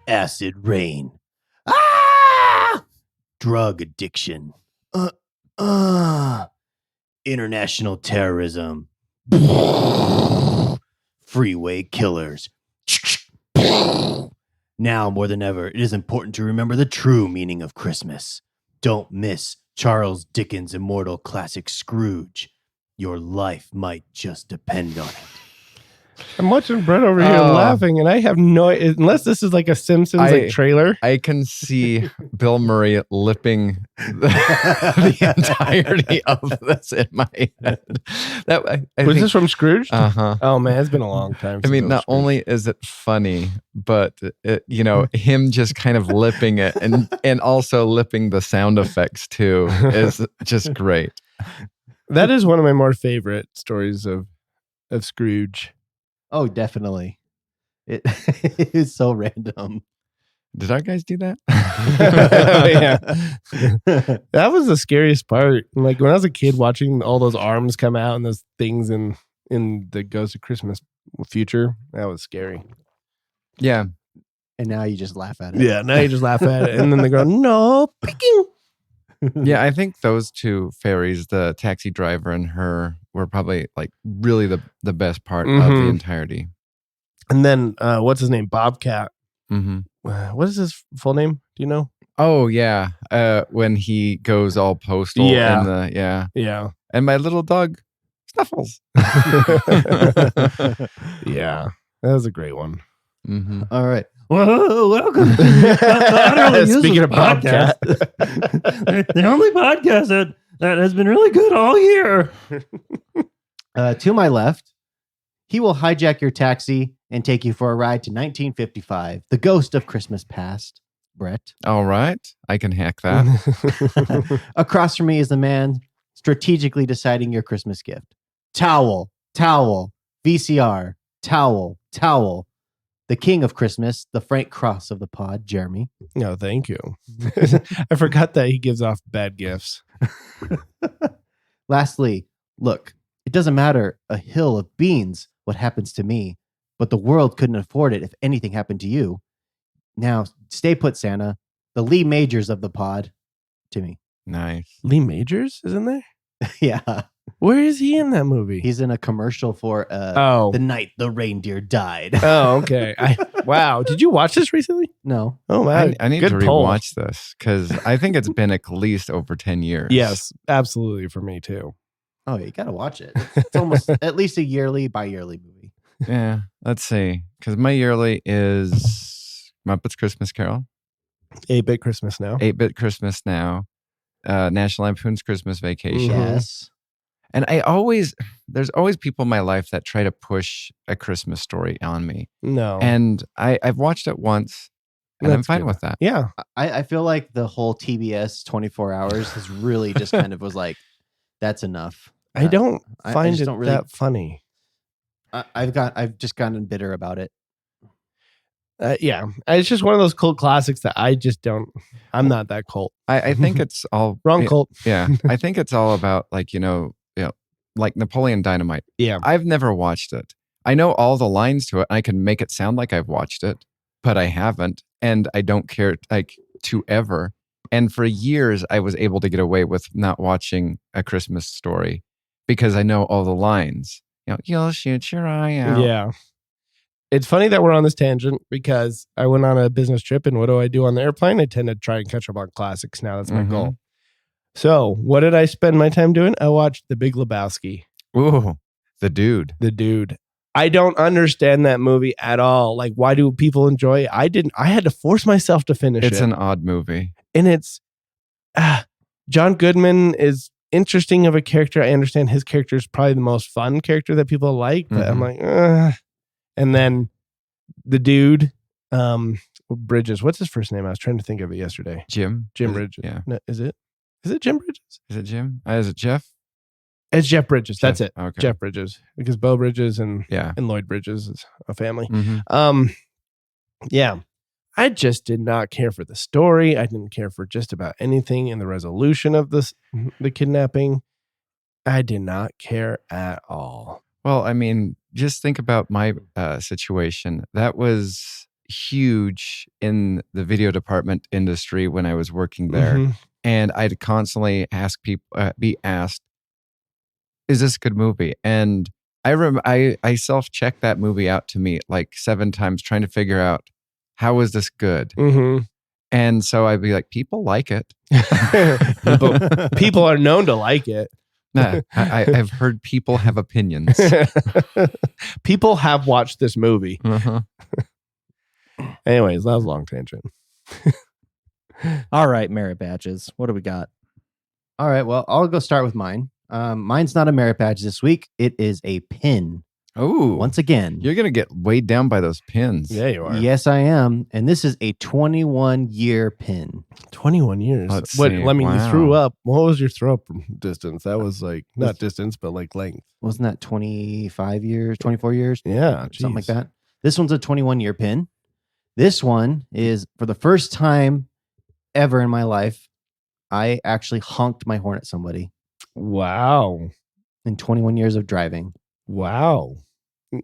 acid rain. Ah! Drug addiction. International terrorism. Freeway killers. Now more than ever, it is important to remember the true meaning of Christmas. Don't miss Charles Dickens' immortal classic Scrooge. Your life might just depend on it. I'm watching Brett over here laughing, and I have no, unless this is like a Simpsons trailer. I can see Bill Murray lipping the entirety of this in my head. Was this from Scrooge? Uh-huh. Oh man, it's been a long time. I mean, not only is it funny, but him just kind of lipping it and also lipping the sound effects too is just great. That is one of my more favorite stories of Scrooge. Oh, definitely. It is so random. Did our guys do that? Yeah. That was the scariest part. Like when I was a kid watching all those arms come out and those things in the Ghost of Christmas Future, that was scary. Yeah. And now you just laugh at it. Yeah, now you just laugh at it. And then they go, no, picking. Yeah, I think those two fairies, the taxi driver and her, were probably like really the best part of the entirety. And then what's his name? Bobcat. Mm-hmm. What is his full name? Do you know? Oh yeah, when he goes all postal. Yeah. Yeah. And my little dog Snuffles. Yeah, that was a great one. Mm-hmm. All right. Whoa, welcome. Speaking of Bobcat, the only podcast that has been really good all year. To my left, he will hijack your taxi and take you for a ride to 1955, the ghost of Christmas past. Brett. All right, I can hack that. Across from me is the man strategically deciding your Christmas gift. Towel, VCR, towel. The king of Christmas, the Frank Cross of the pod, Jeremy. No, thank you. I forgot that he gives off bad gifts. Lastly, look, it doesn't matter a hill of beans what happens to me, but the world couldn't afford it if anything happened to you. Now, stay put, Santa. The Lee Majors of the pod, Timmy. Nice. Lee Majors is in there? Yeah. Where is he in that movie? He's in a commercial for the night the reindeer died. Oh, okay. Wow. Did you watch this recently? No. Oh, man. I need to rewatch this because I think it's been at least over 10 years. Yes, absolutely. For me, too. Oh, you got to watch it. It's almost at least a bi-yearly movie. Yeah. Let's see. Because my yearly is Muppets Christmas Carol. 8-Bit Christmas Now. 8-Bit Christmas Now. National Lampoon's Christmas Vacation. Yes. And there's always people in my life that try to push a Christmas story on me. No. And I've watched it once and I'm fine with that. Yeah. I feel like the whole TBS 24 hours has really just kind of was like, that's enough. I don't find just it don't really, that funny. I've just gotten bitter about it. Yeah, it's just one of those cult classics that I just don't. I'm not that cult. I think it's all wrong cult. Yeah, I think it's all about like like Napoleon Dynamite. Yeah, I've never watched it. I know all the lines to it. And I can make it sound like I've watched it, but I haven't, and I don't care to ever. And for years, I was able to get away with not watching A Christmas Story because I know all the lines. You'll shoot your eye out. Yeah. It's funny that we're on this tangent because I went on a business trip, and what do I do on the airplane? I tend to try and catch up on classics now. That's my goal. So what did I spend my time doing? I watched The Big Lebowski. Ooh, The Dude. I don't understand that movie at all. Like, why do people enjoy it? I didn't. I had to force myself to finish it. It's an odd movie. And it's John Goodman is interesting of a character. I understand his character is probably the most fun character that people like, but I'm like, and then the dude, Bridges. What's his first name? I was trying to think of it yesterday. Jim Bridges. Yeah. No, is it Jim Bridges? Is it Jim? Is it Jeff? It's Jeff Bridges. That's it. Okay. Jeff Bridges, because Bo Bridges and Lloyd Bridges is a family. Yeah. I just did not care for the story. I didn't care for just about anything in the resolution of the kidnapping. I did not care at all. Well, I mean, just think about my situation. That was huge in the video department industry when I was working there. Mhm. And I'd constantly ask people, be asked, is this a good movie? And I self-checked that movie out to me like 7 times trying to figure out how is this good? Mhm. And so I'd be like, people like it. People are known to like it. Nah, I've heard people have opinions. People have watched this movie. Uh-huh. Anyways, that was a long tangent. All right, merit badges. What do we got? All right. Well, I'll go start with mine. Mine's not a merit badge this week. It is a pin. Oh, Once again. you're gonna get weighed down by those pins. Yeah, you are. Yes, I am. And this is a 21-year pin. 21 years. Let's What? see. I mean, you Wow. threw up. What was your throw up distance? That was like not distance, but like length. Wasn't that 25 years, 24 years? Yeah, Something like geez. that. This one's a 21-year pin. This one is for the first time ever in my life, I actually honked my horn at somebody Wow. in 21 years of driving. Wow.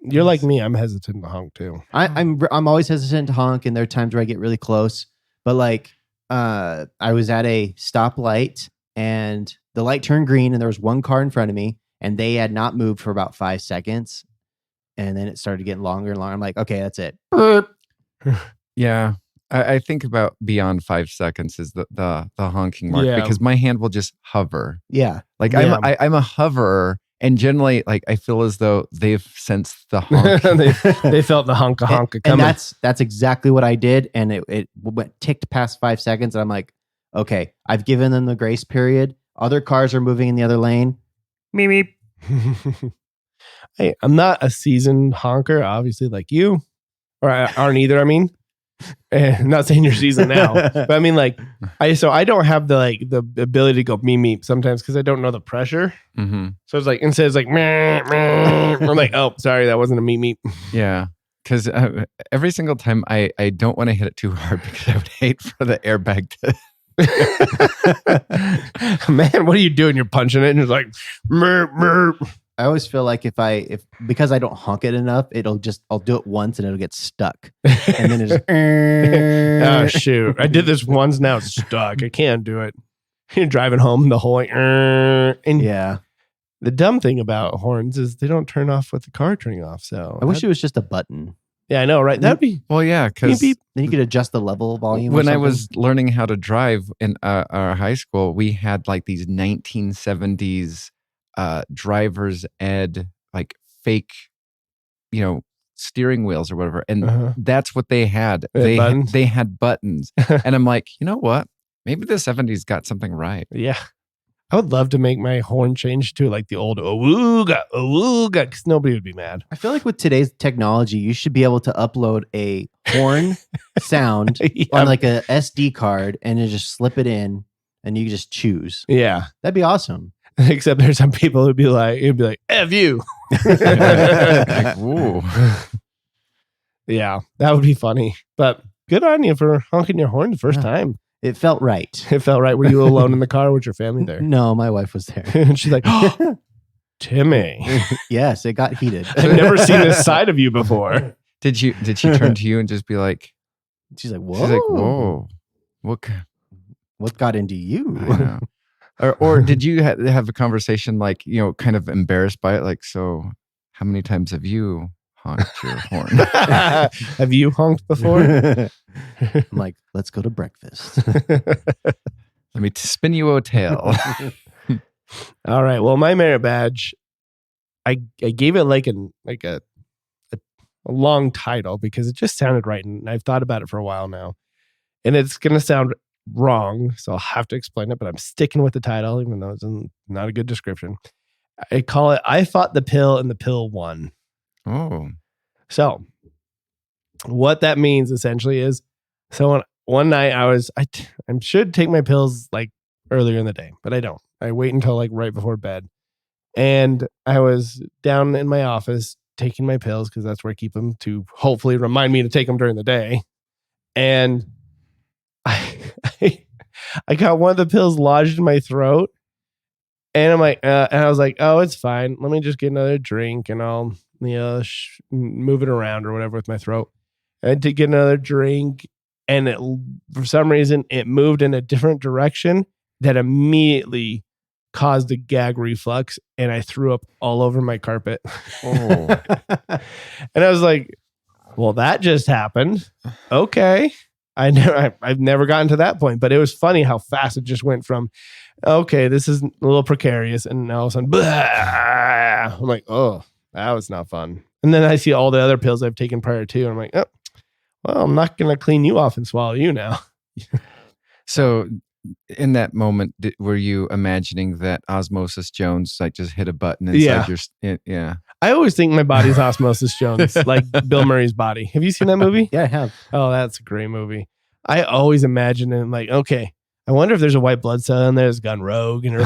You're like me. I'm hesitant to honk too. I'm always hesitant to honk, and there are times where I get really close. But like, I was at a stoplight, and the light turned green, and there was one car in front of me, and they had not moved for about 5 seconds, and then it started getting longer and longer. I'm like, okay, that's it. Yeah. I think about beyond 5 seconds is the honking mark Yeah. because my hand will just hover. Yeah, Like Yeah. I'm a hoverer, and generally, like I feel as though they've sensed the honk. they felt the honka honka and coming. that's exactly what I did, and it went ticked past 5 seconds, and I'm like, okay, I've given them the grace period. Other cars are moving in the other lane. Meep meep. Hey, I'm not a seasoned honker, obviously, like you, or I aren't either. I mean, I'm not saying you're seasoned now, but I mean, like, I don't have the ability to go me meep sometimes because I don't know the pressure. Mm-hmm. So it's like instead it's like meh, meh. I'm like, oh, sorry, that wasn't a me meep. Yeah. Because every single time I don't want to hit it too hard because I would hate for the airbag to. Man, what are you doing? You're punching it and it's like, meh, meh. I always feel like if because I don't honk it enough, I'll do it once and it'll get stuck, and then it just. Oh shoot! I did this once. Now it's stuck. I can't do it. You're driving home the whole and Yeah, the dumb thing about horns is they don't turn off with the car turning off. So I wish it was just a button. Yeah, I know, right? That'd be Well, yeah, because beep, beep. Then you could adjust the level volume. when or I something. was learning how to drive in our high school, we had like these 1970s driver's ed, like fake, steering wheels or whatever. And Uh-huh. that's what they had. They had buttons? They had buttons. And I'm like, you know what? Maybe the 70s got something right. Yeah. I would love to make my horn change to like the old awooga, awooga, because nobody would be mad. I feel like with today's technology, you should be able to upload a horn sound Yeah. on like a SD card and then just slip it in, and you just choose. Yeah. That'd be awesome. Except there's some people who'd be like, F you. Like, ooh. Yeah, that would be funny. But good on you for honking your horn the first Yeah. time. It felt right. It felt right. Were you alone in the car with your family there? No, my wife was there. And she's like, oh, Timmy, Yes, it got heated. I've never seen this side of you before. Did she turn to you and just be like, She's like, whoa. she's like, whoa, What got into you? I know. Or did you have a conversation like, kind of embarrassed by it? Like, so how many times have you honked your horn? Have you honked before? I'm like, let's go to breakfast. Let me spin you a tale. All right. Well, my merit badge, I gave it like a long title because it just sounded right, and I've thought about it for a while now, and it's gonna sound wrong, so I'll have to explain it. But I'm sticking with the title, even though it's not a good description. I call it "I Fought the Pill and the Pill Won." Oh, So, what that means essentially is, so one night I should take my pills like earlier in the day, but I don't. I wait until like right before bed. And I was down in my office taking my pills because that's where I keep them to hopefully remind me to take them during the day. And I got one of the pills lodged in my throat. And I'm like, and I was like, oh, it's fine. Let me just get another drink and I'll, move it around or whatever with my throat. I had to get another drink, and for some reason it moved in a different direction that immediately caused a gag reflux, and I threw up all over my carpet. Oh. And I was like, well, that just happened. Okay. I've never gotten to that point, but it was funny how fast it just went from, okay, this is a little precarious, and all of a sudden, blah, I'm like, oh, that was not fun. And then I see all the other pills I've taken prior to, and I'm like, oh, well, I'm not going to clean you off and swallow you now. So in that moment, were you imagining that Osmosis Jones like just hit a button inside your? Yeah. I always think my body's Osmosis Jones, like Bill Murray's body. Have you seen that movie? Yeah, I have. Oh, that's a great movie. I always imagine it like, okay, I wonder if there's a white blood cell in there that's gone rogue or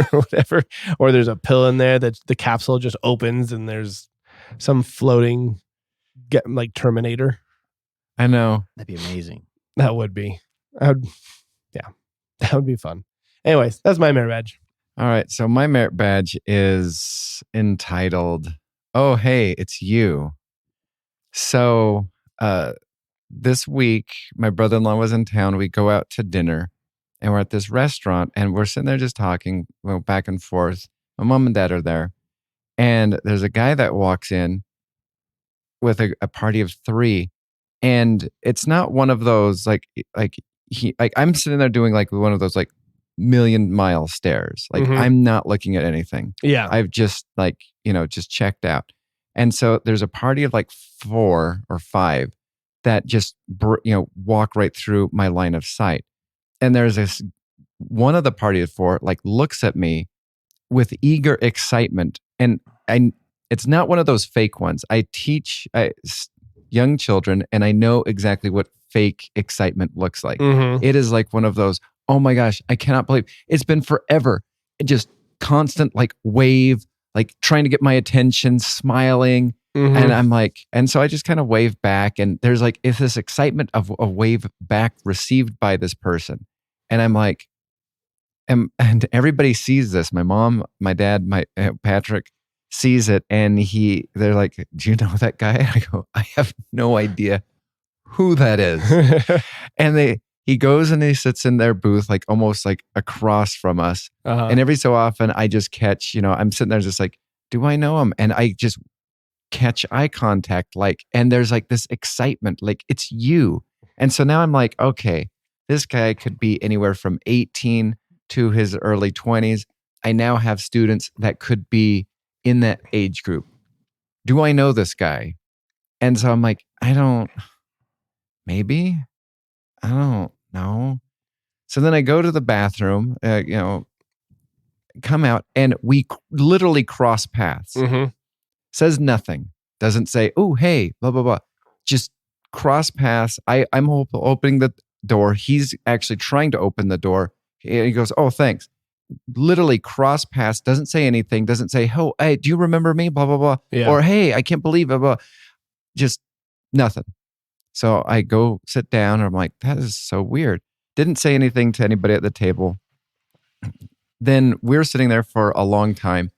whatever, or there's a pill in there that the capsule just opens and there's some floating, like Terminator. I know. That'd be amazing. That would be. That would be fun. Anyways, that's my merit badge. All right. So my merit badge is entitled, "Oh, hey, it's you." So this week, my brother-in-law was in town. We go out to dinner, and we're at this restaurant, and we're sitting there just talking, back and forth. My mom and dad are there, and there's a guy that walks in with a party of 3, and it's not one of those like I'm sitting there doing like one of those like million-mile stares. Like I'm not looking at anything. Yeah. I've just like, just checked out. And so there's a party of like 4 or 5 that just, walk right through my line of sight. And there's this one of the party of 4 like looks at me with eager excitement. And it's not one of those fake ones. I teach young children, and I know exactly what fake excitement looks like. It is like one of those, oh my gosh, I cannot believe it's been forever. It just constant like wave, like trying to get my attention, smiling. And I'm like, and so I just kind of wave back, and there's like, it's this excitement of a wave back received by this person. And I'm like, and everybody sees this. My mom, my dad, my Patrick sees it, and they're like, do you know that guy? I go, I have no idea who that is. And he goes and he sits in their booth, like almost like across from us. And every so often I just catch, I'm sitting there just like, do I know him? And I just catch eye contact, like, and there's like this excitement, like it's you. And so now I'm like, okay, this guy could be anywhere from 18 to his early 20s. I now have students that could be in that age group. Do I know this guy? And so I'm like, maybe. I don't know. So then I go to the bathroom, come out, and we literally cross paths. Says nothing. Doesn't say, oh, hey, blah, blah, blah. Just cross paths. I'm opening the door. He's actually trying to open the door. And he goes, oh, thanks. Literally cross paths. Doesn't say anything. Doesn't say, oh, hey, do you remember me? Blah, blah, blah. Yeah. Or, hey, I can't believe it. Blah. Just nothing. So I go sit down, and I'm like, that is so weird. Didn't say anything to anybody at the table. Then we're sitting there for a long time.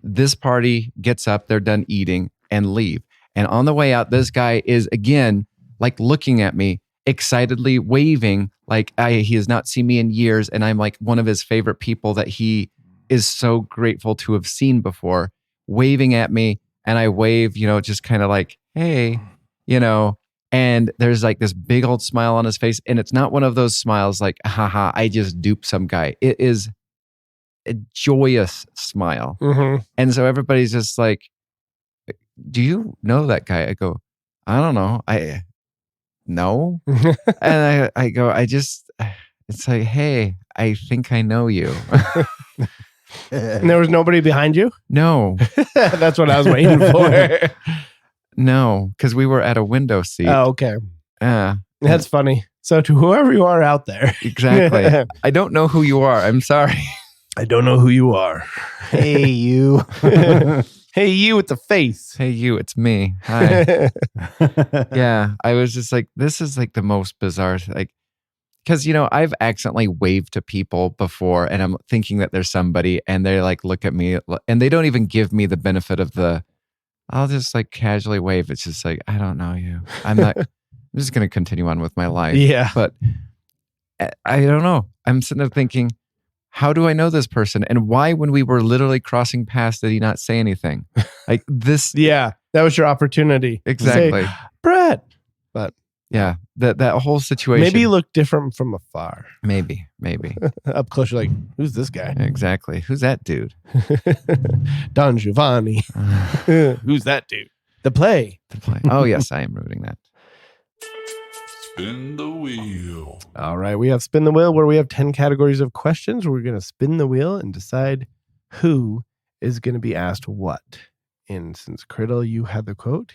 This party gets up, they're done eating, and leave. And on the way out, this guy is again, like looking at me, excitedly waving, like he has not seen me in years. And I'm like one of his favorite people that he is so grateful to have seen before, waving at me. And I wave, just kind of like, hey, and there's like this big old smile on his face. And it's not one of those smiles like, haha, I just duped some guy. It is a joyous smile. And so everybody's just like, do you know that guy? I go, I don't know. No. And I go, it's like, hey, I think I know you. And there was nobody behind you? No. That's what I was waiting for. No, because we were at a window seat. Oh, okay. Yeah. That's funny. So to whoever you are out there. Exactly. I don't know who you are. I'm sorry. I don't know who you are. Hey, you. Hey, you with the face. Hey, you, it's me. Hi. Yeah. I was just like, this is like the most bizarre, like, because, I've accidentally waved to people before, and I'm thinking that there's somebody, and they like look at me, and they don't even give me the benefit of I'll just like casually wave. It's just like, I don't know you. I'm not, I'm just going to continue on with my life. Yeah. But I don't know. I'm sitting there thinking, how do I know this person? And why, when we were literally crossing paths, did he not say anything? Like this. Yeah. That was your opportunity. Exactly. To say, Brett. But yeah, that whole situation. maybe you look different from afar. Maybe. Up close, you're like, who's this guy? Exactly. Who's that dude? Don Giovanni. Who's that dude? The play. Oh, yes, I am rooting that. Spin the wheel. All right. We have Spin the Wheel, where we have 10 categories of questions. We're going to spin the wheel and decide who is going to be asked what. And since Criddle, you had the quote,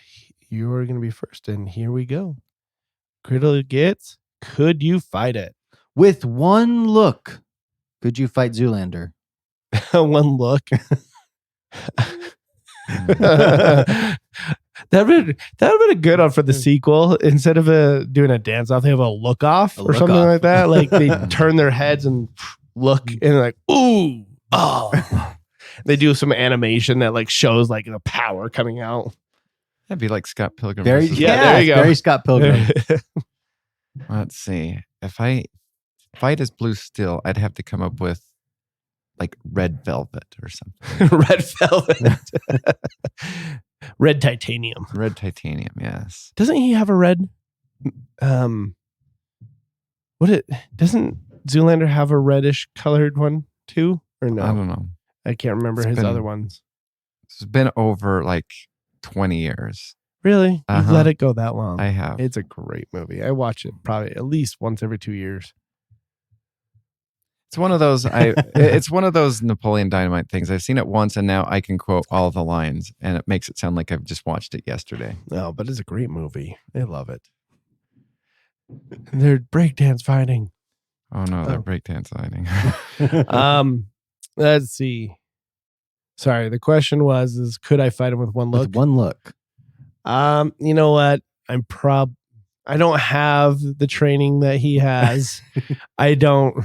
you are going to be first. And here we go. Criddle gets, could you fight it? With one look, could you fight Zoolander? One look. That would have been a good one for the sequel. Instead of doing a dance off, they have a look off or something like that. Like they turn their heads and look and like, ooh, oh. They do some animation that like shows like the power coming out. That'd be like Scott Pilgrim. Very, versus- there you go. Very Scott Pilgrim. Let's see. If I fight as Blue Steel, I'd have to come up with like Red Velvet or something. Red velvet. Red titanium. Red Titanium, yes. Doesn't he have a red? Doesn't Zoolander have a reddish colored one too? Or no? I don't know. I can't remember It's his been- other ones. It's been over like 20 years. Really? You've Uh-huh. let it go that long. I have. It's a great movie. I watch it probably at least once every 2 years. It's one of those. It's one of those Napoleon Dynamite things. I've seen it once, and now I can quote all the lines, and it makes it sound like I've just watched it yesterday. No, but it's a great movie. I love it. They're breakdance fighting. Oh no, they're Oh. breakdance fighting. Let's see. Sorry, the question was: could I fight him with one look? With one look. You know what? I don't have the training that he has. I don't.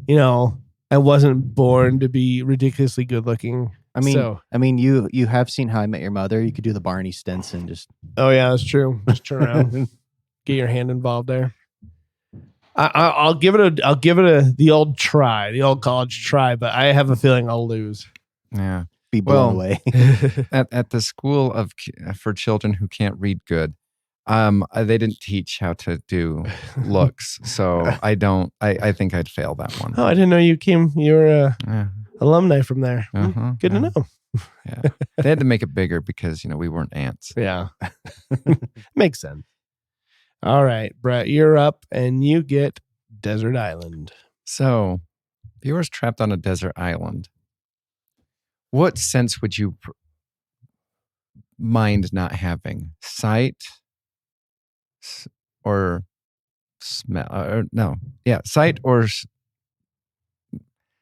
I wasn't born to be ridiculously good looking. I mean, So- you have seen How I Met Your Mother. You could do the Barney Stinson. Just Oh yeah, that's true. Just turn around, get your hand involved there. I'll give it the old try, the old college try, but I have a feeling I'll lose. Yeah. be blown Well, away. At the school for children who can't read good, they didn't teach how to do looks, so I think I'd fail that one. Oh, I didn't know you're a Yeah. alumni from there. Uh-huh, Good to yeah. know. Yeah. They had to make it bigger because we weren't ants. Yeah. Makes sense. All right, Brett, you're up and you get Desert Island. So, viewers trapped on a desert island. What sense would you mind not having? Sight or smell?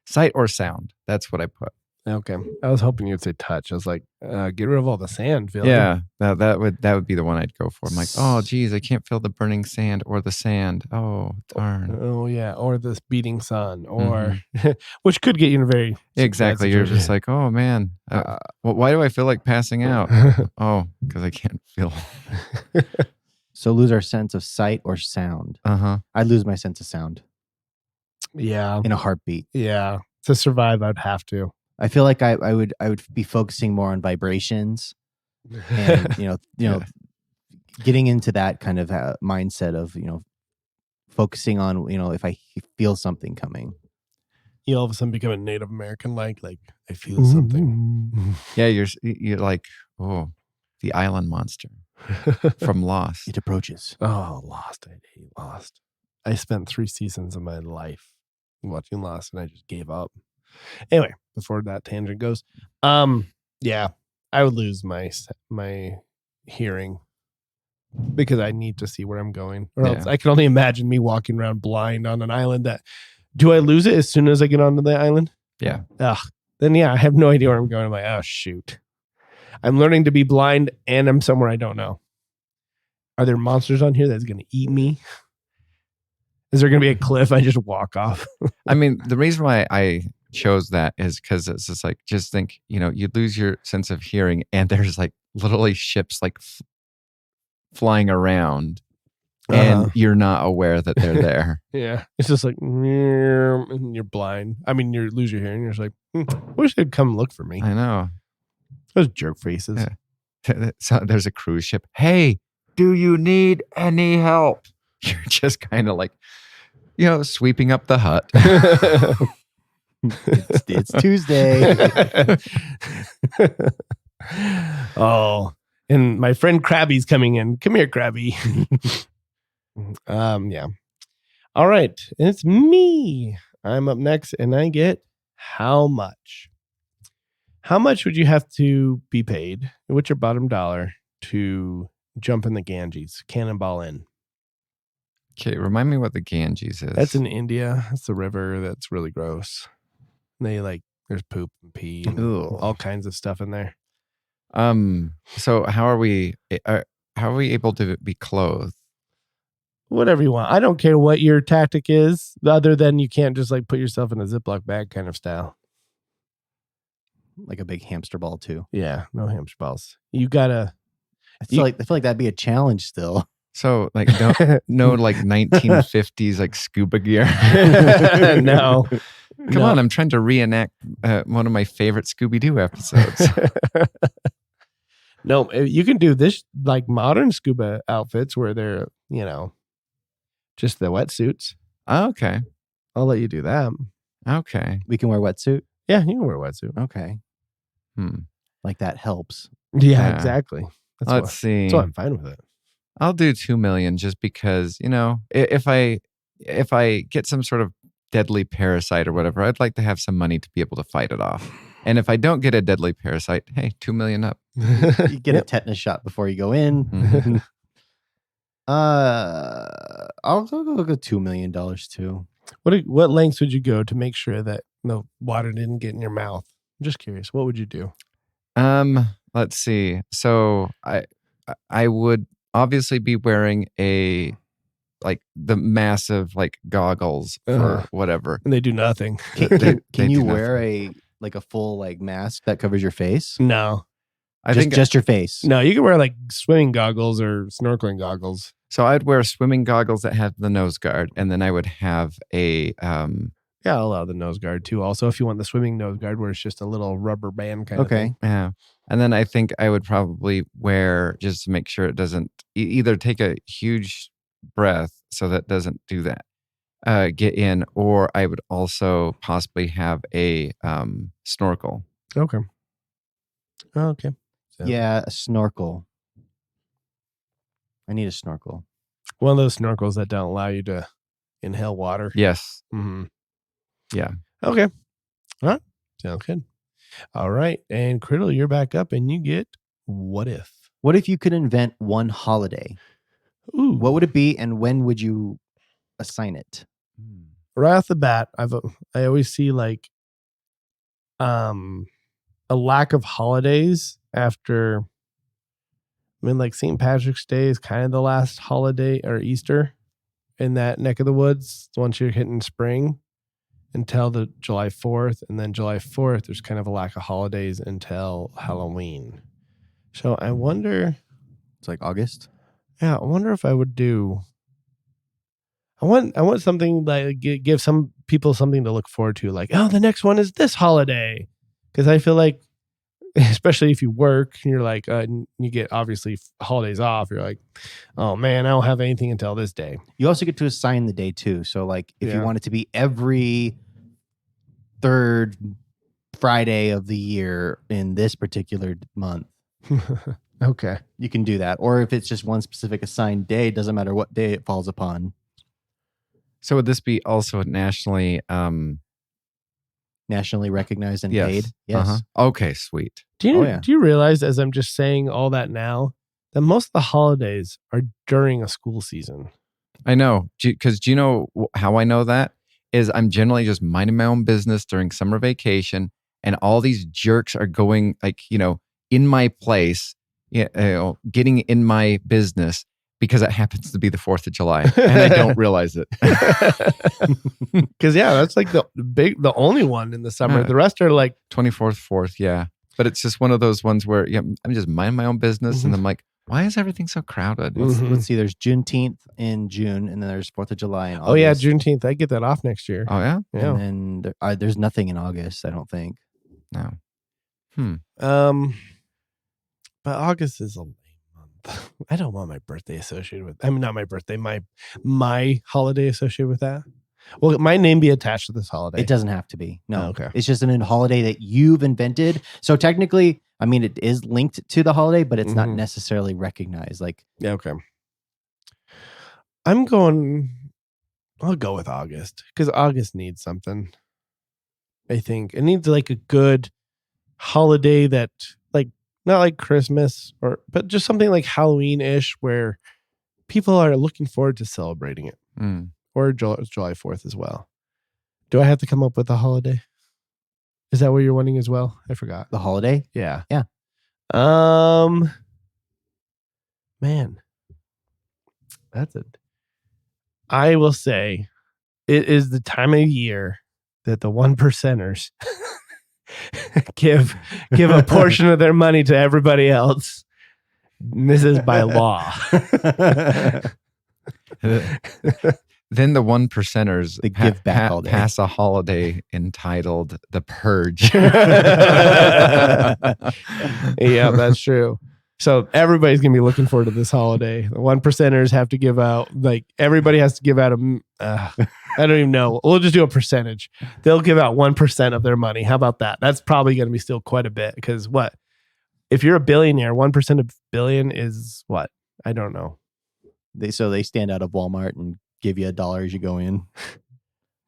Sight or sound. That's what I put. Okay. I was hoping you'd say touch. I was like, get rid of all the sand. Phil. Yeah, that would be the one I'd go for. I'm like, oh, geez, I can't feel the burning sand or the sand. Oh, darn. Oh, yeah. Or this beating sun, or which could get you in a very Exactly. You're just like, oh, man. Why do I feel like passing out? Oh, because I can't feel. So lose our sense of sight or sound. Uh-huh. I'd lose my sense of sound yeah. in a heartbeat. Yeah. To survive, I'd have to. I feel like I would be focusing more on vibrations and Yeah. getting into that kind of mindset of focusing on if I feel something coming. You all of a sudden become a Native American like I feel something. Yeah, you're like, oh, the island monster from Lost. It approaches. Oh, Lost. I hate Lost. I spent 3 seasons of my life watching Lost and I just gave up. Anyway, before that tangent goes, yeah, I would lose my hearing because I need to see where I'm going. Or else I can only imagine me walking around blind on an island. Do I lose it as soon as I get onto the island? Yeah. Then I have no idea where I'm going. I'm like, oh shoot. I'm learning to be blind and I'm somewhere I don't know. Are there monsters on here that's going to eat me? Is there going to be a cliff I just walk off? I mean, the reason why I chose that is because it's just like, just think, you lose your sense of hearing and there's like literally ships like flying around and you're not aware that they're there. Yeah. It's just like, and you're blind. I mean, you lose your hearing. You're just like, wish they'd come look for me. I know. Those jerk faces. Yeah. So there's a cruise ship. Hey, do you need any help? You're just kind of like, sweeping up the hut. It's Tuesday. Oh, and my friend Krabby's coming in. Come here, Krabby. Yeah. All right. And it's me. I'm up next and I get how much? How much would you have to be paid? What's your bottom dollar to jump in the Ganges, cannonball in? Okay, remind me what the Ganges is. That's in India. That's the river that's really gross. There's poop and pee and all kinds of stuff in there. So how are we able to be clothed? Whatever you want. I don't care what your tactic is, other than you can't just put yourself in a Ziploc bag kind of style. Like a big hamster ball too. Yeah, no hamster balls. You gotta. I feel like that'd be a challenge still. So no 1950s scuba gear. No. Come on, I'm trying to reenact one of my favorite Scooby-Doo episodes. No, you can do this modern scuba outfits where they're, just the wetsuits. Okay. I'll let you do that. Okay. We can wear wetsuit. Yeah, you can wear a wetsuit. Okay. Like that helps. Yeah. Exactly. Let's see. So I'm fine with it. I'll do 2 million just because, if I get some sort of deadly parasite or whatever, I'd like to have some money to be able to fight it off. And if I don't get a deadly parasite, hey, 2 million up. You get a tetanus shot before you go in. Mm-hmm. I'll go $2 million too. What lengths would you go to make sure that the water didn't get in your mouth? I'm just curious. What would you do? Let's see. So I would obviously be wearing the massive goggles or whatever. And they do nothing. Can you wear a full mask that covers your face? No. I think just your face. No, you can wear swimming goggles or snorkeling goggles. So I'd wear swimming goggles that have the nose guard, and then I would have a Yeah, I'll allow the nose guard too. Also, if you want the swimming nose guard where it's just a little rubber band kind of thing. Yeah. And then I think I would probably wear, just to make sure it doesn't either take a huge breath so that doesn't do that, get in, or I would also possibly have a snorkel. Okay. Okay. So, Yeah, a snorkel. I need a snorkel. one of those snorkels that don't allow you to inhale water. Yes. Mm-hmm. Yeah. Okay. All right. Sounds good. All right. And Criddle, you're back up and you get what if? What if you could invent one holiday? Ooh. What would it be, and when would you assign it? Right off the bat, I always see a lack of holidays after. St. Patrick's Day is kind of the last holiday, or Easter in that neck of the woods. Once you're hitting spring until the July 4th, and then July 4th, there's kind of a lack of holidays until Halloween. So I wonder. It's August. Yeah, I wonder if I would do. I want something give some people something to look forward to. The next one is this holiday, because I feel like, especially if you work, and you're you get obviously holidays off. You're oh man, I don't have anything until this day. You also get to assign the day too. So if Yeah. you want it to be every third Friday of the year in this particular month, Okay. you can do that. Or if it's just one specific assigned day, it doesn't matter what day it falls upon. So would this be also nationally? Nationally recognized and Yes. paid? Yes. Uh-huh. Okay, sweet. Do you Oh, yeah. do you realize, as I'm just saying all that now, that most of the holidays are during a school season? I know, because do you know how I know that? Is I'm generally just minding my own business during summer vacation, and all these jerks are going in my place, getting in my business because it happens to be the 4th of July, and I don't realize it. Because that's the only one in the summer. The rest are 24th, 4th, yeah. But it's just one of those ones where I'm just minding my own business, and I'm Why is everything so crowded? Mhm. Let's see. There's Juneteenth in June, and then there's 4th of July in August. Oh yeah, Juneteenth. I get that off next year. Oh yeah, Yeah. And then there's nothing in August, I don't think. no. But August is a lame month. I don't want my birthday associated with. I mean, not my birthday. My holiday associated with that. Will my name be attached to this holiday? It doesn't have to be. No. Oh, okay. It's just an holiday that you've invented. So technically, I mean, it is linked to the holiday, but it's not Mhm. necessarily recognized. Like, Yeah. Okay. I'll go with August because August needs something. I think it needs like a good holiday that, like, not like Christmas but just something like Halloween-ish where people are looking forward to celebrating it. Mm. Or July 4th as well. Do I have to come up with a holiday? Is that what you're wanting as well? I forgot. the holiday. Yeah. Yeah. Man, that's it. I will say it is the time of year that the 1%ers give a portion of their money to everybody else. And this is by law. Then the 1%ers They give back holiday. pass a holiday entitled The Purge. Yeah, that's true. So everybody's gonna be looking forward to this holiday. The 1%ers have to give out, like, everybody has to give out I don't even know. We'll just do a percentage. They'll give out 1% of their money. How about that? That's probably going to be still quite a bit because what? If you're a billionaire, 1% of billion is what? I don't know. They stand out of Walmart and give you $1 as you go in.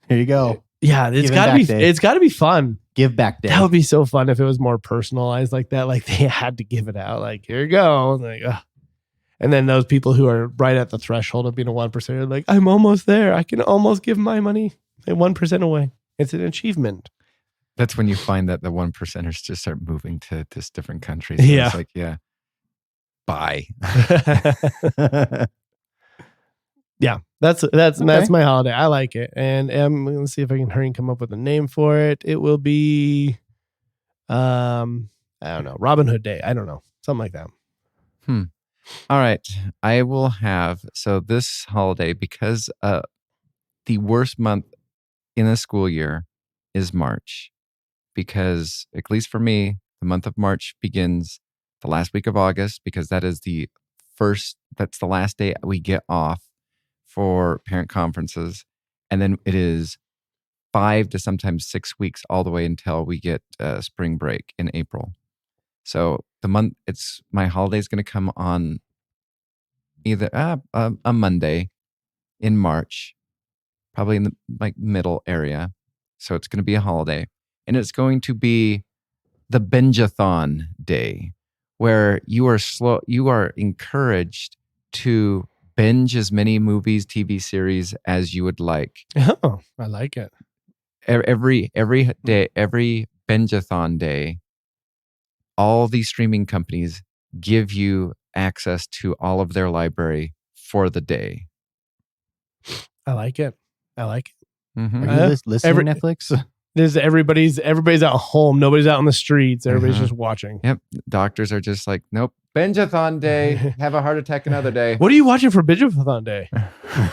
Here you go. Yeah, it's Giving got to back be. day. It's got to be fun. Give back day. That would be so fun if it was more personalized like that. Like they had to give it out. Like, here you go. Like, ugh. And then those people who are right at the threshold of being a 1% are like, I'm almost there. I can almost give my money 1% away. It's an achievement. That's when you find that the 1%ers just start moving to just different countries. And Yeah. It's like, yeah, bye. Yeah, that's Okay. my holiday. I like it, and let's see if I can hurry and come up with a name for it. It will be, I don't know, Robin Hood Day. I don't know, something like that. All right. I will have, so this holiday, because the worst month in the school year is March, because at least for me, the month of March begins the last week of August, because that's the last day we get off for parent conferences. And then it is 5 to sometimes 6 weeks all the way until we get spring break in April. So my holiday is going to come on either a Monday in March, probably in the middle area. So it's going to be a holiday, and it's going to be the Binge-a-thon day, where you are encouraged to binge as many movies, TV series as you would like. Oh, I like it. Every day, every Binge-a-thon day, all these streaming companies give you access to all of their library for the day. I like it. Mm-hmm. Are you listening to Netflix? There's everybody's at home. Nobody's out on the streets. Everybody's just watching. Yep. Doctors are just like, nope. Binge-a-thon day. Have a heart attack another day. What are you watching for Binge-a-thon Day? I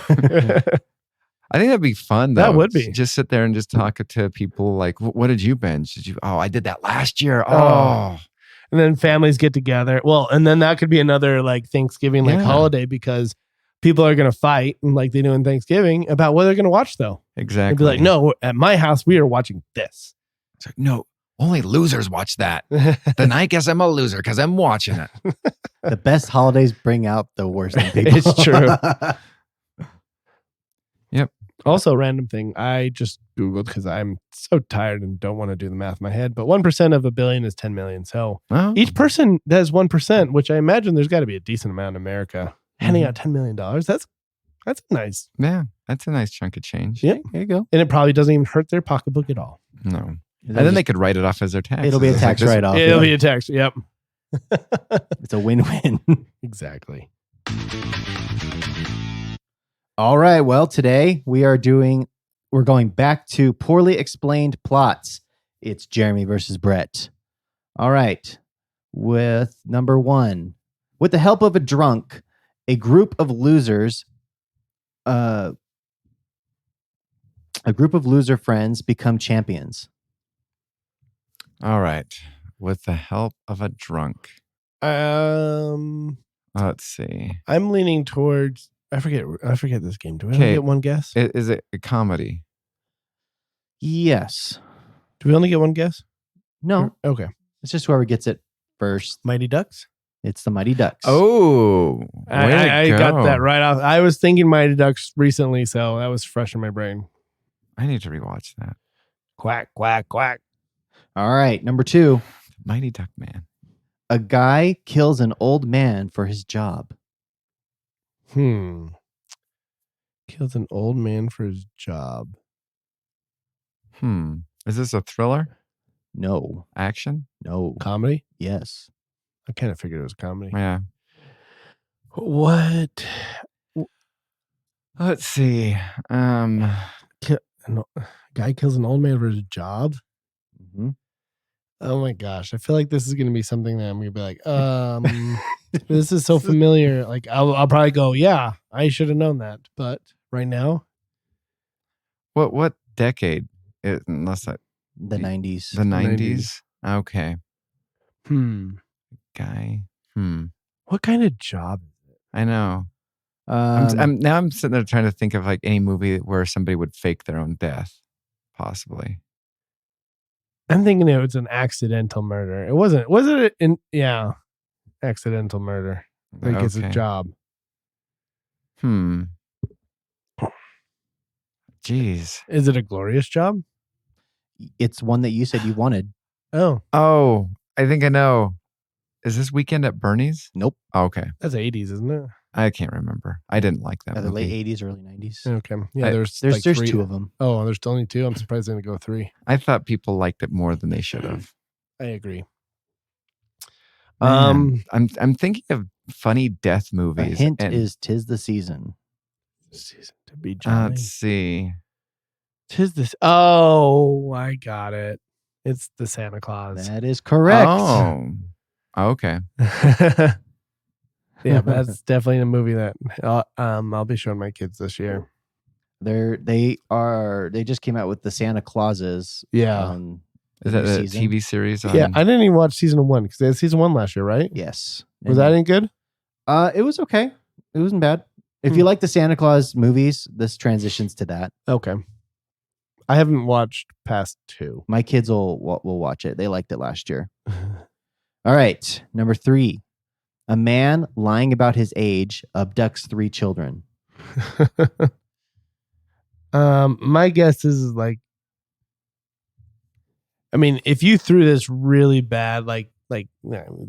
think that'd be fun, though. That would be. Just sit there and just talk to people like, what did you binge? I did that last year. Oh. And then families get together. Well, and then that could be another like Thanksgiving holiday, because people are going to fight, and like they do in Thanksgiving, about what they're going to watch, though. Exactly. They'd be like, no, at my house, we are watching this. It's like, no, only losers watch that. Then I guess I'm a loser because I'm watching it. The best holidays bring out the worst in people. It's true. Yep. Also, random thing. I just Googled because I'm so tired and don't want to do the math in my head. But 1% of a billion is 10 million. So each person that has 1%, which I imagine there's got to be a decent amount in America, handing out $10 million. That's nice. Yeah, that's a nice chunk of change. Yeah, There you go. and it probably doesn't even hurt their pocketbook at all. No. And then they could write it off as their tax. It'll be a tax write-off. It'll be a tax. Yep. It's a win-win. Exactly. All right. Well, today we're going back to poorly explained plots. It's Jeremy versus Brett. All right. With number 1, With the help of a drunk, a group of losers, a group of loser friends become champions. All right. With the help of a drunk. Let's see. I'm leaning towards. I forget this game. Do we only Okay. get one guess? Is it a comedy? Yes. Do we only get one guess? No. Okay. It's just whoever gets it first. Mighty Ducks. It's the Mighty Ducks. Oh, way I to got go. that right off. I was thinking Mighty Ducks recently, so that was fresh in my brain. I need to rewatch that. Quack, quack, quack. All right. Number 2. Mighty Duck Man. A guy kills an old man for his job. Kills an old man for his job. Is this a thriller? No. Action? No. Comedy? Yes. I kind of figured it was a comedy. Yeah. What? Let's see. Guy kills an old man for his job? Mm-hmm. Oh my gosh. I feel like this is going to be something that I'm going to be like, this is so familiar. Like, I'll probably go, yeah, I should have known that. But right now, What decade? Unless that The 90s. the 90s. Okay. Guy. What kind of job? I know. Um, I'm sitting there trying to think of like any movie where somebody would fake their own death, possibly. I'm thinking it was an accidental murder. It wasn't. Was it? Accidental murder. Like it's a Okay. job. Jeez. Is it a glorious job? it's one that you said you wanted. Oh, I think I know. Is this Weekend at Bernie's? Nope. Oh, okay. that's 80s, isn't it? I can't remember. I didn't like that Either movie. late 80s, early 90s. Okay. Yeah, There's like 3. 2 of them. Oh, there's only 2. I'm surprised they didn't go 3. I thought people liked it more than they should have. I agree. Man, I'm thinking of funny death A movies. hint and, is 'tis the season. Season to be Johnny. let's see. Tis this. Oh, I got it. It's the Santa Claus. That is correct. Oh, okay. Yeah, but that's definitely a movie that I'll be showing my kids this year. They just came out with the Santa Clauses. Yeah. Is that new a season. TV series? Yeah, I didn't even watch season 1 because they had season 1 last year, right? Yes. Was that any good? It was okay. It wasn't bad. If you like the Santa Claus movies, this transitions to that. Okay. I haven't watched past 2. My kids will watch it. They liked it last year. All right. Number 3. A man lying about his age abducts 3 children. My guess is like, I mean, if you threw this really bad,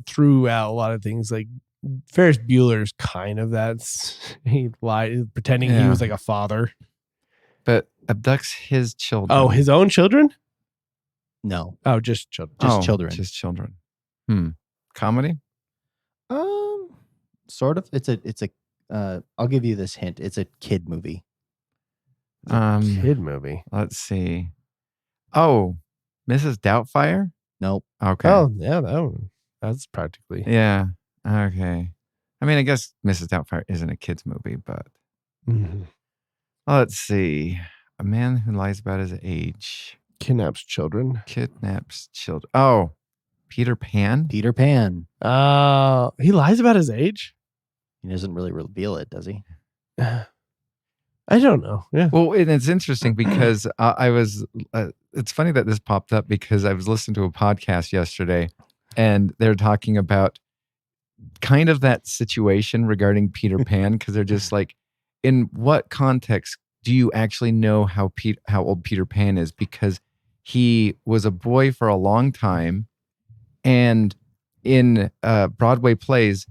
threw out a lot of things, like Ferris Bueller's kind of he lied, pretending he Yeah. was like a father. But abducts his children. Oh, his own children? No. Oh, just children. Just children. Just children. Comedy? Sort of. It's a I'll give you this hint. It's a kid movie. Kid movie. Let's see. Oh, Mrs. Doubtfire? Nope. Okay. Oh, yeah, that's practically. Yeah. Okay. I mean, I guess Mrs. Doubtfire isn't a kid's movie, but Mhm. let's see. A man who lies about his age Kidnaps children. kidnaps children. Oh, Peter Pan? Peter Pan. He lies about his age? He doesn't really reveal it, does he? I don't know. Yeah. Well, and it's interesting because I was, it's funny that this popped up because I was listening to a podcast yesterday and they're talking about kind of that situation regarding Peter Pan because they're just like, in what context do you actually know how old Peter Pan is? Because he was a boy for a long time and in Broadway plays,